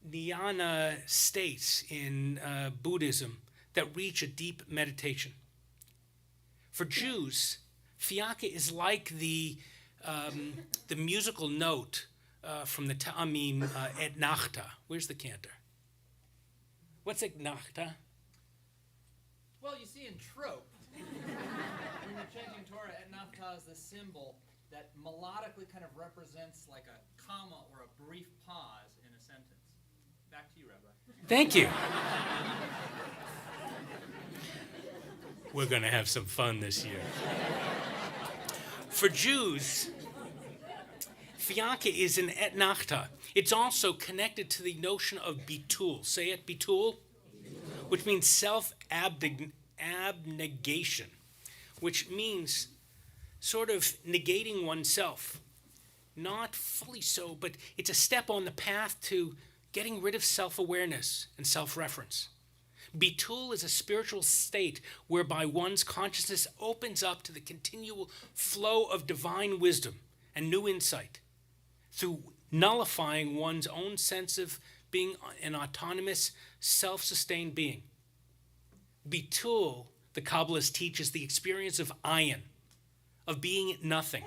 dhyana states in Buddhism that reach a deep meditation. For Jews, fiaca is like the musical note from the Ta'amim et Nachta. Where's the cantor? What's et Nachta? Well, you see in trope, when you're chanting Torah, et Naftah is the symbol that melodically kind of represents like a comma or a brief pause in a sentence. Back to you, Rabbi. Thank you. We're going to have some fun this year. For Jews, Fianka is an etnachta. It's also connected to the notion of bitul. Say it, bitul, which means self-abnegation, which means sort of negating oneself. Not fully so, but it's a step on the path to getting rid of self-awareness and self-reference. Bitul is a spiritual state whereby one's consciousness opens up to the continual flow of divine wisdom and new insight through nullifying one's own sense of being an autonomous, self-sustained being. Bitul, the Kabbalist teaches, the experience of ayin, of being nothing,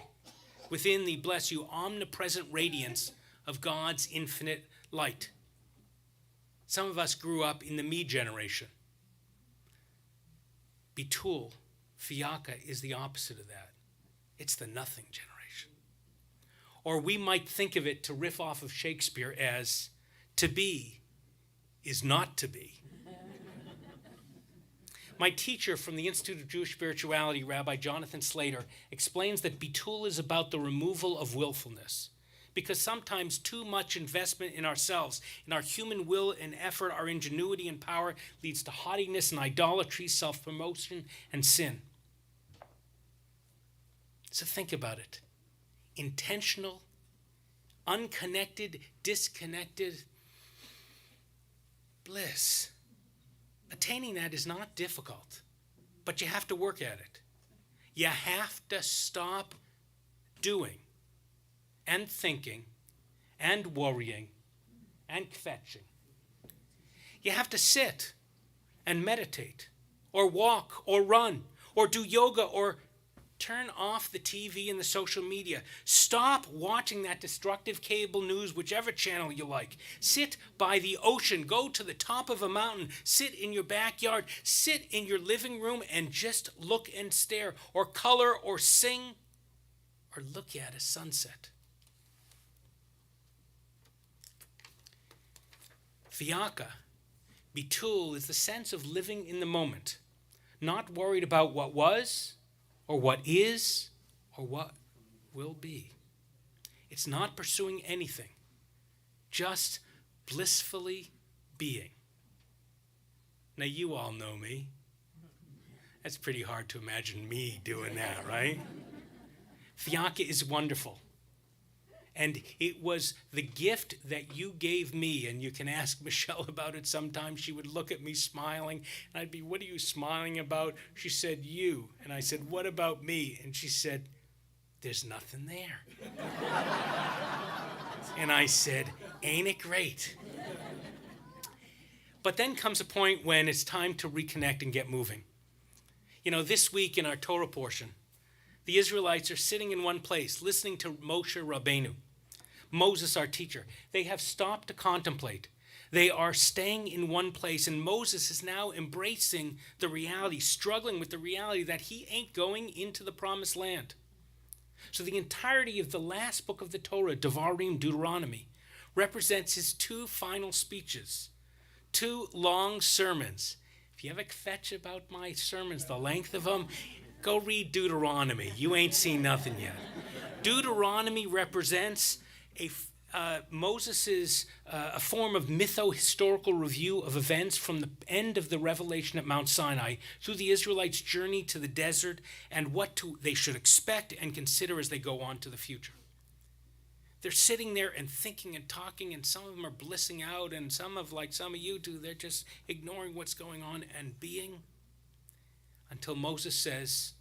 within the, bless you, omnipresent radiance of God's infinite light. Some of us grew up in the me generation. Bitul, Fiaka, is the opposite of that. It's the nothing generation. Or we might think of it, to riff off of Shakespeare, as to be is not to be. My teacher from the Institute of Jewish Spirituality, Rabbi Jonathan Slater, explains that Bitul is about the removal of willfulness, because sometimes too much investment in ourselves, in our human will and effort, our ingenuity and power, leads to haughtiness and idolatry, self-promotion, and sin. So think about it. Intentional, unconnected, disconnected bliss. Attaining that is not difficult, but you have to work at it. You have to stop doing and thinking and worrying and kvetching. You have to sit and meditate or walk or run or do yoga or turn off the TV and the social media. Stop watching that destructive cable news, whichever channel you like. Sit by the ocean. Go to the top of a mountain. Sit in your backyard. Sit in your living room and just look and stare, or color, or sing, or look at a sunset. Fiaka, bitul, is the sense of living in the moment, not worried about what was, or what is, or what will be. It's not pursuing anything, just blissfully being. Now, you all know me. That's pretty hard to imagine me doing that, right? Fianka is wonderful. And it was the gift that you gave me, and you can ask Michelle about it sometime. She would look at me smiling, and I'd be, "What are you smiling about?" She said, "You." And I said, "What about me?" And she said, "There's nothing there." And I said, "Ain't it great?" But then comes a point when it's time to reconnect and get moving. You know, this week in our Torah portion, the Israelites are sitting in one place, listening to Moshe Rabbeinu, Moses, our teacher. They have stopped to contemplate. They are staying in one place, and Moses is now embracing the reality, struggling with the reality that he ain't going into the promised land. So the entirety of the last book of the Torah, Devarim, Deuteronomy, represents his two final speeches, two long sermons. If you have a kvetch about my sermons, the length of them, go read Deuteronomy. You ain't seen nothing yet. Deuteronomy represents Moses's a form of mytho-historical review of events from the end of the revelation at Mount Sinai through the Israelites' journey to the desert and what they should expect and consider as they go on to the future. They're sitting there and thinking and talking, and some of them are blissing out, and like some of you do, they're just ignoring what's going on and being, until Moses says,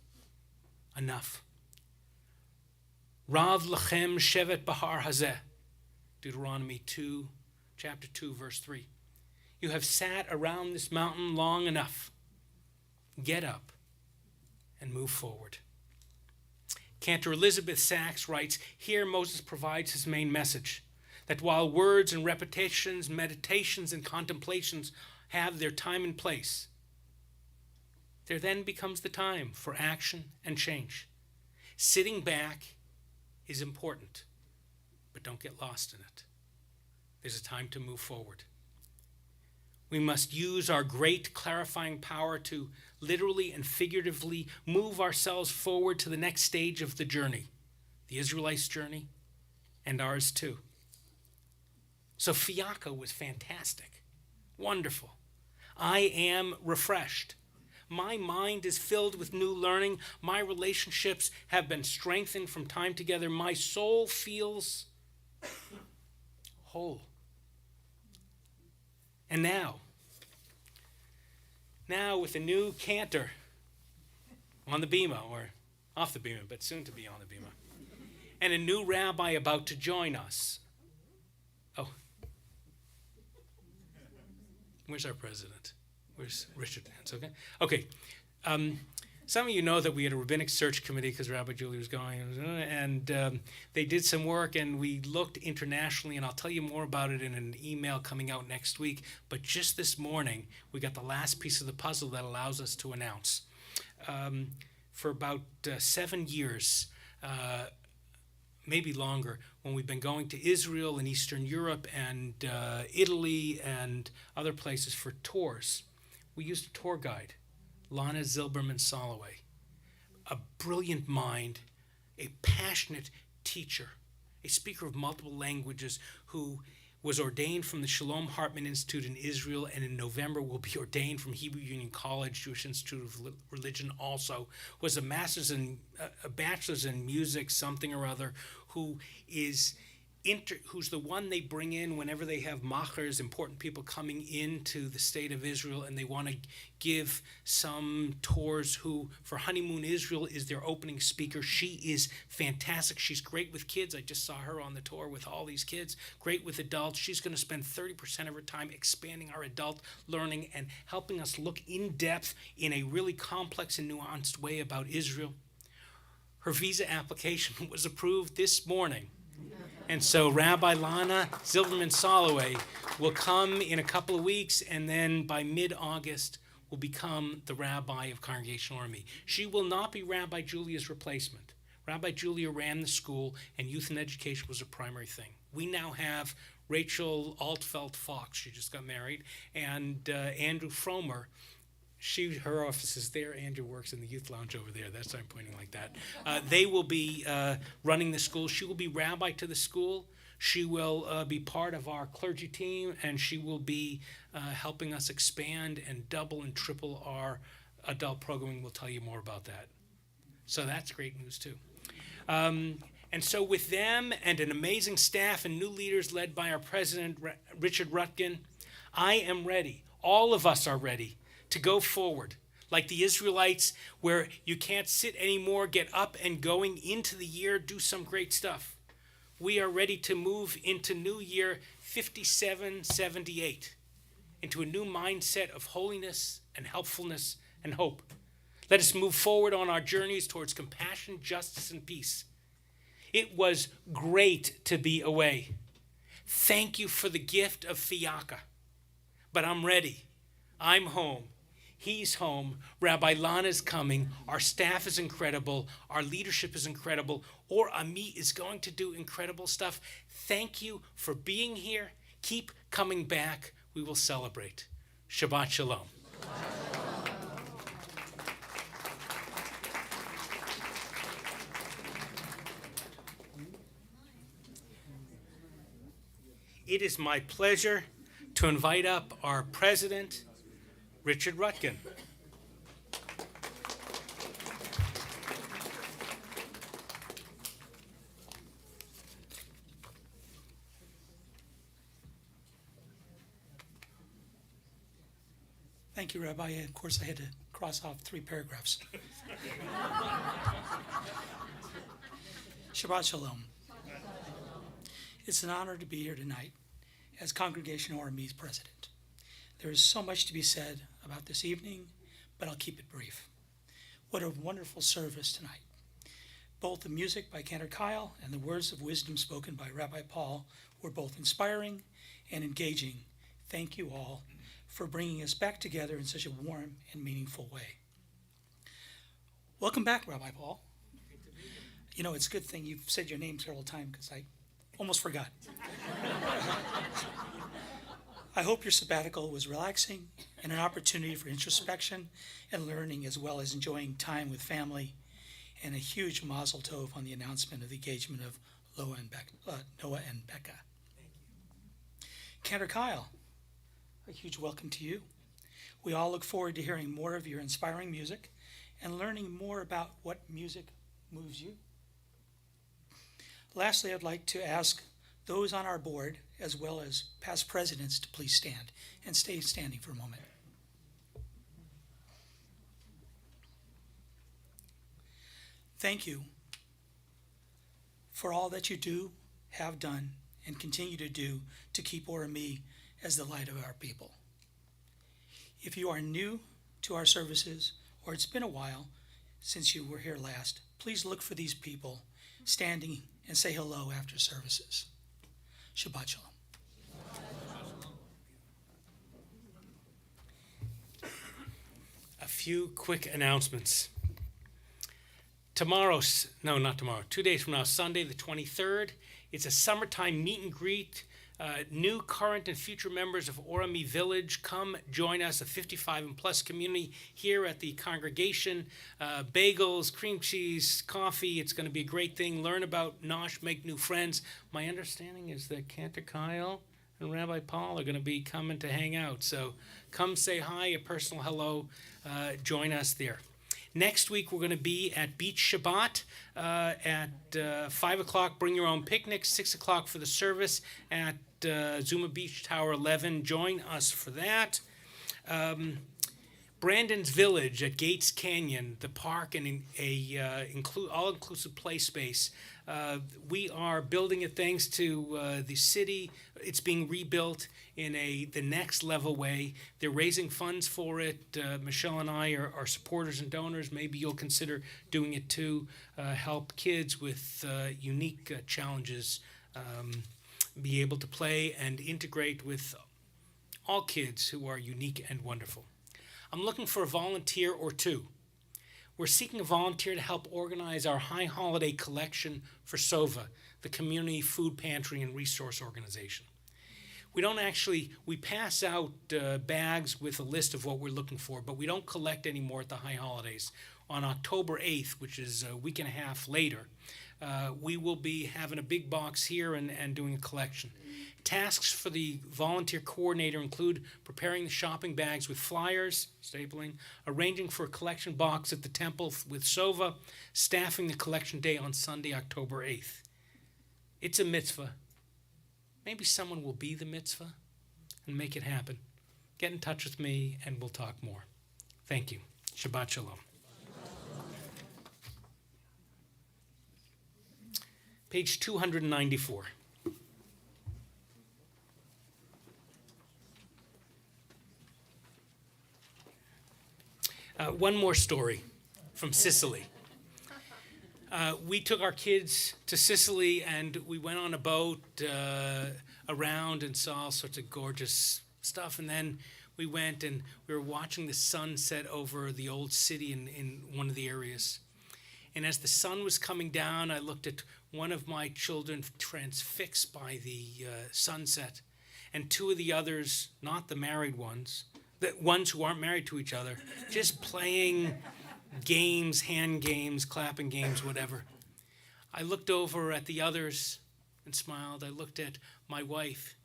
"Enough. Rav lachem shevet bahar hazeh." Deuteronomy 2, chapter 2, verse 3. "You have sat around this mountain long enough. Get up and move forward." Cantor Elizabeth Sachs writes, here Moses provides his main message, that while words and repetitions, meditations and contemplations have their time and place, there then becomes the time for action and change. Sitting back is important, but don't get lost in it. There's a time to move forward. We must use our great clarifying power to literally and figuratively move ourselves forward to the next stage of the journey, the Israelites' journey, and ours too. So Fiaca was fantastic, wonderful. I am refreshed. My mind is filled with new learning. My relationships have been strengthened from time together. My soul feels whole. And now with a new cantor on the bema, or off the bema, but soon to be on the bema, and a new rabbi about to join us. Oh, where's our president? Where's Richard Vance? Okay. Some of you know that we had a rabbinic search committee because Rabbi Julie was going, and they did some work, and we looked internationally, and I'll tell you more about it in an email coming out next week. But just this morning, we got the last piece of the puzzle that allows us to announce. For about 7 years, maybe longer, when we've been going to Israel and Eastern Europe and Italy and other places for tours, we used a tour guide, Lana Zilberman-Soloway, a brilliant mind, a passionate teacher, a speaker of multiple languages who was ordained from the Shalom Hartman Institute in Israel, and in November will be ordained from Hebrew Union College, Jewish Institute of Religion also, was a bachelor's in music, something or other, who's the one they bring in whenever they have machers, important people coming into the state of Israel, and they want to give some tours, who for Honeymoon Israel is their opening speaker. She is fantastic. She's great with kids. I just saw her on the tour with all these kids. Great with adults. She's going to spend 30% of her time expanding our adult learning and helping us look in depth in a really complex and nuanced way about Israel. Her visa application was approved this morning. And so Rabbi Lana Zilberman-Soloway will come in a couple of weeks, and then by mid-August will become the rabbi of Congregational Army. She will not be Rabbi Julia's replacement. Rabbi Julia ran the school, and youth and education was a primary thing. We now have Rachel Altfeld-Fox, she just got married, and Andrew Fromer. Her office is there. Andrew works in the youth lounge over there. That's why I'm pointing like that. They will be running the school. She will be rabbi to the school. She will be part of our clergy team, and she will be helping us expand and double and triple our adult programming. We'll tell you more about that. So that's great news too. And so with them and an amazing staff and new leaders led by our president, Richard Rutkin, I am ready. All of us are ready to go forward, like the Israelites, where you can't sit anymore, get up and going into the year, do some great stuff. We are ready to move into new year 5778, into a new mindset of holiness and helpfulness and hope. Let us move forward on our journeys towards compassion, justice, and peace. It was great to be away. Thank you for the gift of Fiaca. But I'm ready. I'm home. He's home. Rabbi Lana's coming. Our staff is incredible. Our leadership is incredible. Or Ami is going to do incredible stuff. Thank you for being here. Keep coming back. We will celebrate. Shabbat Shalom. It is my pleasure to invite up our president, Richard Rutkin. Thank you, Rabbi. Of course, I had to cross off 3 paragraphs. Shabbat Shalom. It's an honor to be here tonight as Congregational Army's president. There is so much to be said about this evening, but I'll keep it brief. What a wonderful service tonight. Both the music by Cantor Kyle and the words of wisdom spoken by Rabbi Paul were both inspiring and engaging. Thank you all for bringing us back together in such a warm and meaningful way. Welcome back, Rabbi Paul. You know, it's a good thing you've said your name several times because I almost forgot. I hope your sabbatical was relaxing and an opportunity for introspection and learning, as well as enjoying time with family, and a huge mazel tov on the announcement of the engagement of Noah and Becca. Thank you. Cantor Kyle, a huge welcome to you. We all look forward to hearing more of your inspiring music and learning more about what music moves you. Lastly, I'd like to ask those on our board, as well as past presidents, to please stand and stay standing for a moment. Thank you for all that you do, have done, and continue to do to keep ORME as the light of our people. If you are new to our services, or it's been a while since you were here last, please look for these people standing and say hello after services. Shabbat Shalom. A few quick announcements. 2 days from now, Sunday the 23rd, it's a summertime meet and greet. New, current, and future members of ORME Village, come join us, a 55 and plus community here at the congregation. Bagels, cream cheese, coffee. It's going to be a great thing. Learn about Nosh, make new friends. My understanding is that Cantor Kyle and Rabbi Paul are going to be coming to hang out. So come say hi, a personal hello. Join us there. Next week, we're going to be at Beach Shabbat at 5 o'clock. Bring your own picnic. 6 o'clock for the service at Zuma Beach Tower 11. Join us for that. Brandon's Village at Gates Canyon, the park, and a all-inclusive play space. We are building it thanks to the city. It's being rebuilt in the next level way. They're raising funds for it. Michelle and I are supporters and donors. Maybe you'll consider doing it too. Help kids with unique challenges be able to play and integrate with all kids who are unique and wonderful. I'm looking for a volunteer or two. We're seeking a volunteer to help organize our high holiday collection for SOVA, the Community Food Pantry and Resource Organization. We pass out bags with a list of what we're looking for, but we don't collect anymore at the high holidays. On October 8th, which is a week and a half later, we will be having a big box here and doing a collection. Tasks for the volunteer coordinator include preparing the shopping bags with flyers, stapling, arranging for a collection box at the temple with SOVA, staffing the collection day on Sunday, October 8th. It's a mitzvah. Maybe someone will be the mitzvah and make it happen. Get in touch with me and we'll talk more. Thank you. Shabbat Shalom. Page 294. One more story from Sicily. We took our kids to Sicily and we went on a boat around and saw all sorts of gorgeous stuff. And then we went and we were watching the sun set over the old city in one of the areas. And as the sun was coming down, I looked at one of my children transfixed by the sunset, and two of the others, not the married ones, the ones who aren't married to each other, just playing games, hand games, clapping games, whatever. I looked over at the others and smiled. I looked at my wife,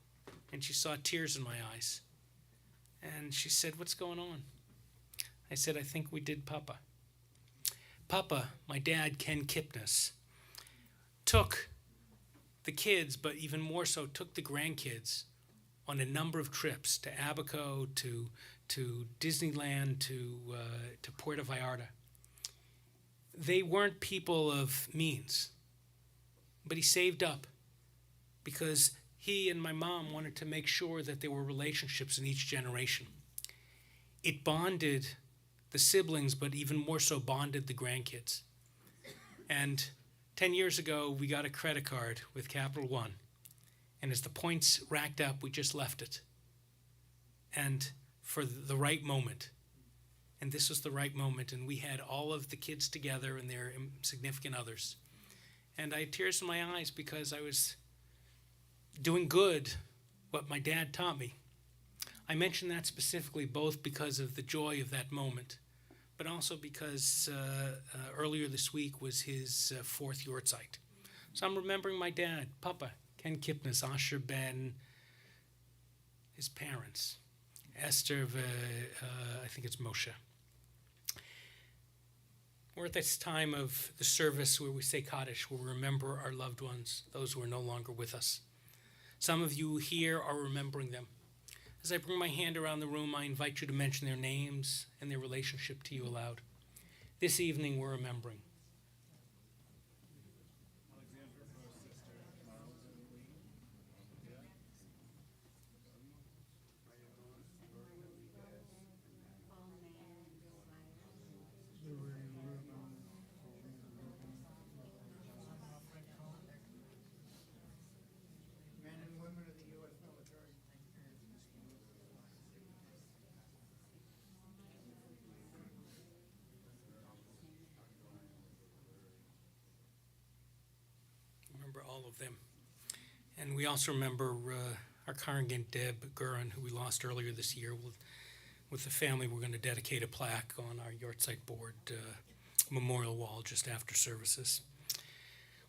and she saw tears in my eyes. And she said, "What's going on?" I said, "I think we did Papa." Papa, my dad, Ken Kipnis, took the kids, but even more so, took the grandkids on a number of trips to Abaco, to Disneyland, to Puerto Vallarta. They weren't people of means, but he saved up because he and my mom wanted to make sure that there were relationships in each generation. It bonded the siblings, but even more so bonded the grandkids. And 10 years ago, we got a credit card with Capital One. And as the points racked up, we just left it. And for the right moment. And this was the right moment. And we had all of the kids together and their significant others. And I had tears in my eyes because I was doing good what my dad taught me. I mention that specifically both because of the joy of that moment, but also because earlier this week was his fourth Yortzeit. So I'm remembering my dad, Papa, Ken Kipnis, Asher Ben, his parents, Esther, I think it's Moshe. We're at this time of the service where we say Kaddish, where we remember our loved ones, those who are no longer with us. Some of you here are remembering them. As I bring my hand around the room, I invite you to mention their names and their relationship to you aloud. This evening, we're remembering Men and women of the U.S. military. remember all of them. And we also remember our congregant Deb Gurin, who we lost earlier this year. With the family, we're going to dedicate a plaque on our Yortzeit board memorial wall just after services.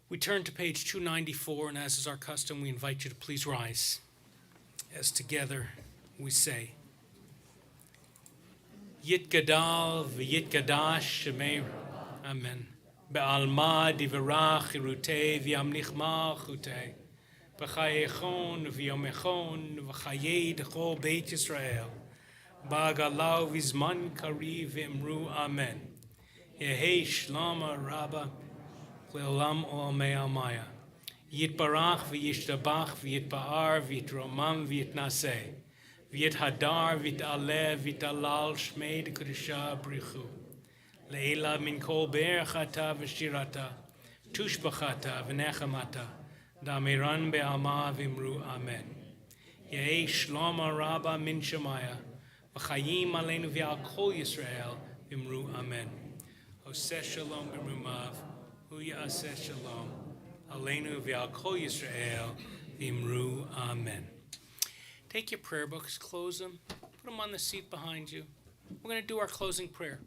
We turn to page 294, and as is our custom, we invite you to please rise as together we say, Yitgadal v'yitgadash shemei. Amen. Be'alma divarach irutei v'yamnichma chutei. B'chayechon v'yomechon v'chayei d'chol Beit Yisrael. Ba'galau v'zman kari v'imru amen. Yehei shlama rabba le'olam olamei almaya. Yitbarach v'yishtabach v'yitba'ar v'yitromam v'yitnaseh. V'yithadar v'yit'aleh v'yit'alal shmei d'kedusha brichu. Le'ela min kol be'erchata v'shirata. Tushbachata v'nechamata. Damiran be'alma v'imru amen. Yehei shlama rabba min shemaya. V'chayim aleinu v'al kol Yisrael v'imru amen. Oseh shalom b'rumav. Hu ya'aseh shalom. Aleinu v'al kol Yisrael v'imru amen. Take your prayer books, close them, put them on the seat behind you. We're going to do our closing prayer.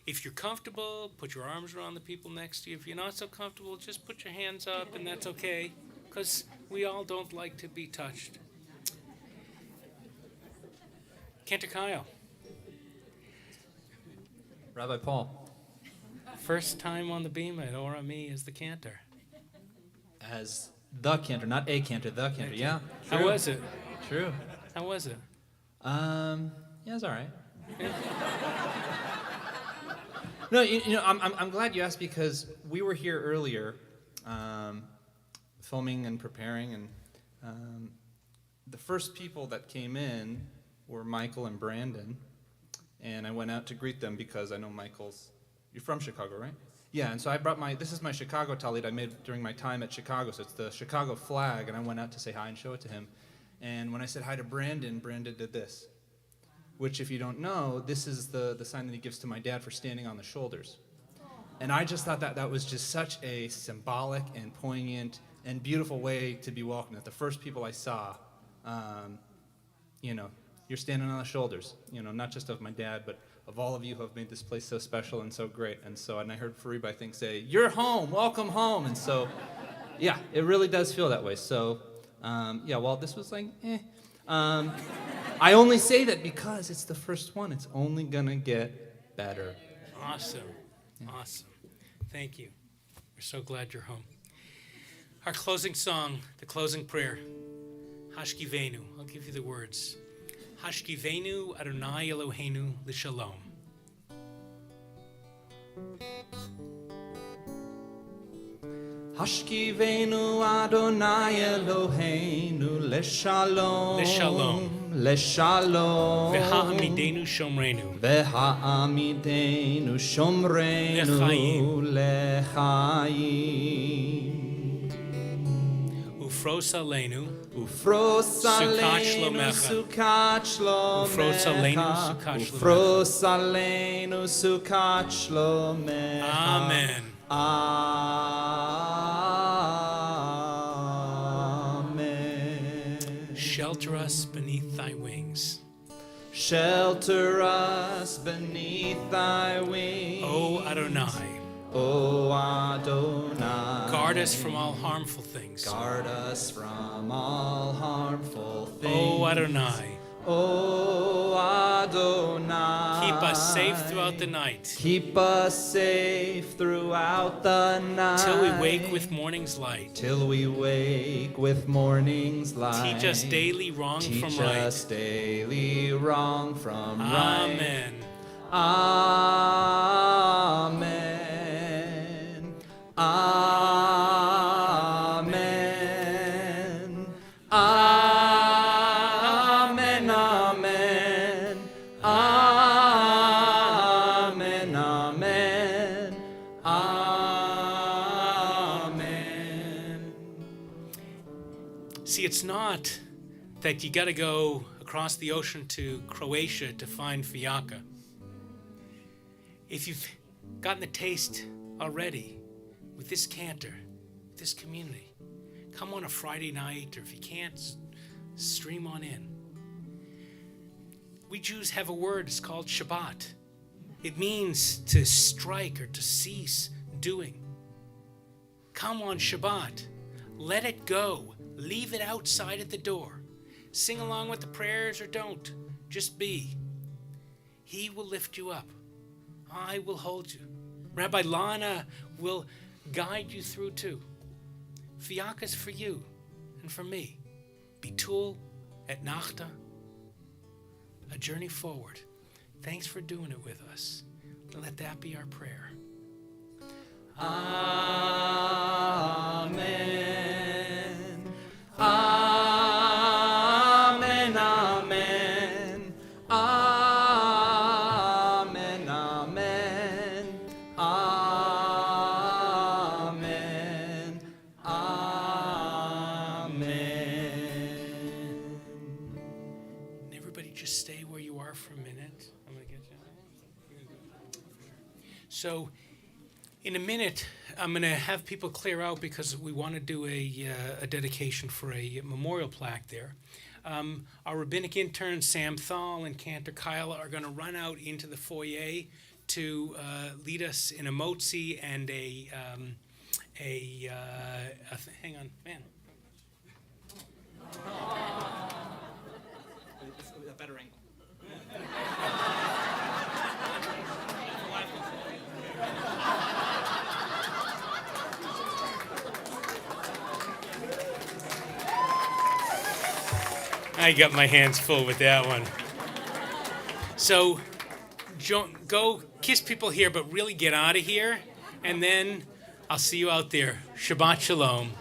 If you're comfortable, put your arms around the people next to you. If you're not so comfortable, just put your hands up, and that's okay, because we all don't like to be touched. Cantor Kyle, Rabbi Paul, first time on the beam at Ora Me as the cantor. as the cantor, not a cantor, the cantor. Yeah. How true. was it? True. How was it? Yeah, it's all right. No, I'm glad you asked because we were here earlier, filming and preparing, and the first people that came in were Michael and Brandon, and I went out to greet them because I know you're from Chicago, right? Yeah, and so I brought this is my Chicago talit I made during my time at Chicago, so it's the Chicago flag, and I went out to say hi and show it to him. And when I said hi to Brandon did this, which if you don't know, this is the sign that he gives to my dad for standing on the shoulders. And I just thought that was just such a symbolic and poignant and beautiful way to be welcomed. That the first people I saw, you're standing on the shoulders, not just of my dad, but of all of you who have made this place so special and so great. And I heard Fareeb, I think, say, "You're home, welcome home." And so, yeah, it really does feel that way. So, while this was like, I only say that because it's the first one. It's only gonna get better. Awesome. Awesome. Thank you. We're so glad you're home. Our closing song, the closing prayer, Hashkivenu. I'll give you the words. Hashkivenu Adonai Eloheinu l'shalom. Hashkivenu Adonai Eloheinu leshalom. Leshalom. Leshalom. V'ha'amidenu shomrenu. V'ha'amidenu shomrenu lechayim. Ufros aleinu. Ufros aleinu sukat shlomecha. Ufros aleinu sukat shlomecha. Amen. Amen. shelter us beneath thy wings. Shelter us beneath thy wings. O Adonai, O Adonai. guard us from all harmful things. Guard us from all harmful things. O Adonai, O Adonai. keep us safe throughout the night, Keep us safe throughout the night. till we wake with morning's light. Till we wake with morning's light. Teach us daily wrong from Teach right. us daily wrong from right. Amen. Amen. Amen. Amen. Amen. Amen. Amen. Amen. See, it's not that you got to go across the ocean to Croatia to find fiaca. If you've gotten the taste already with this cantor, this community, come on a Friday night, or if you can't, stream on in. We Jews have a word, it's called Shabbat. It means to strike or to cease doing. Come on Shabbat, let it go, leave it outside at the door. Sing along with the prayers or don't, just be. He will lift you up. I will hold you. Rabbi Lana will guide you through too. Fiaca's for you and for me. Bitul et Nachta, a journey forward. Thanks for doing it with us. Let that be our prayer. Amen. Amen. Amen. Amen. Amen. Amen. Amen. Everybody just stay where you are for a minute. I'm going to get you. So in a minute, I'm going to have people clear out because we want to do a dedication for a memorial plaque there. Our rabbinic interns, Sam Thal and Cantor Kyle, are going to run out into the foyer to lead us in a motzi and hang on, man. A better angle. I got my hands full with that one. So go kiss people here, but really get out of here. And then I'll see you out there. Shabbat Shalom.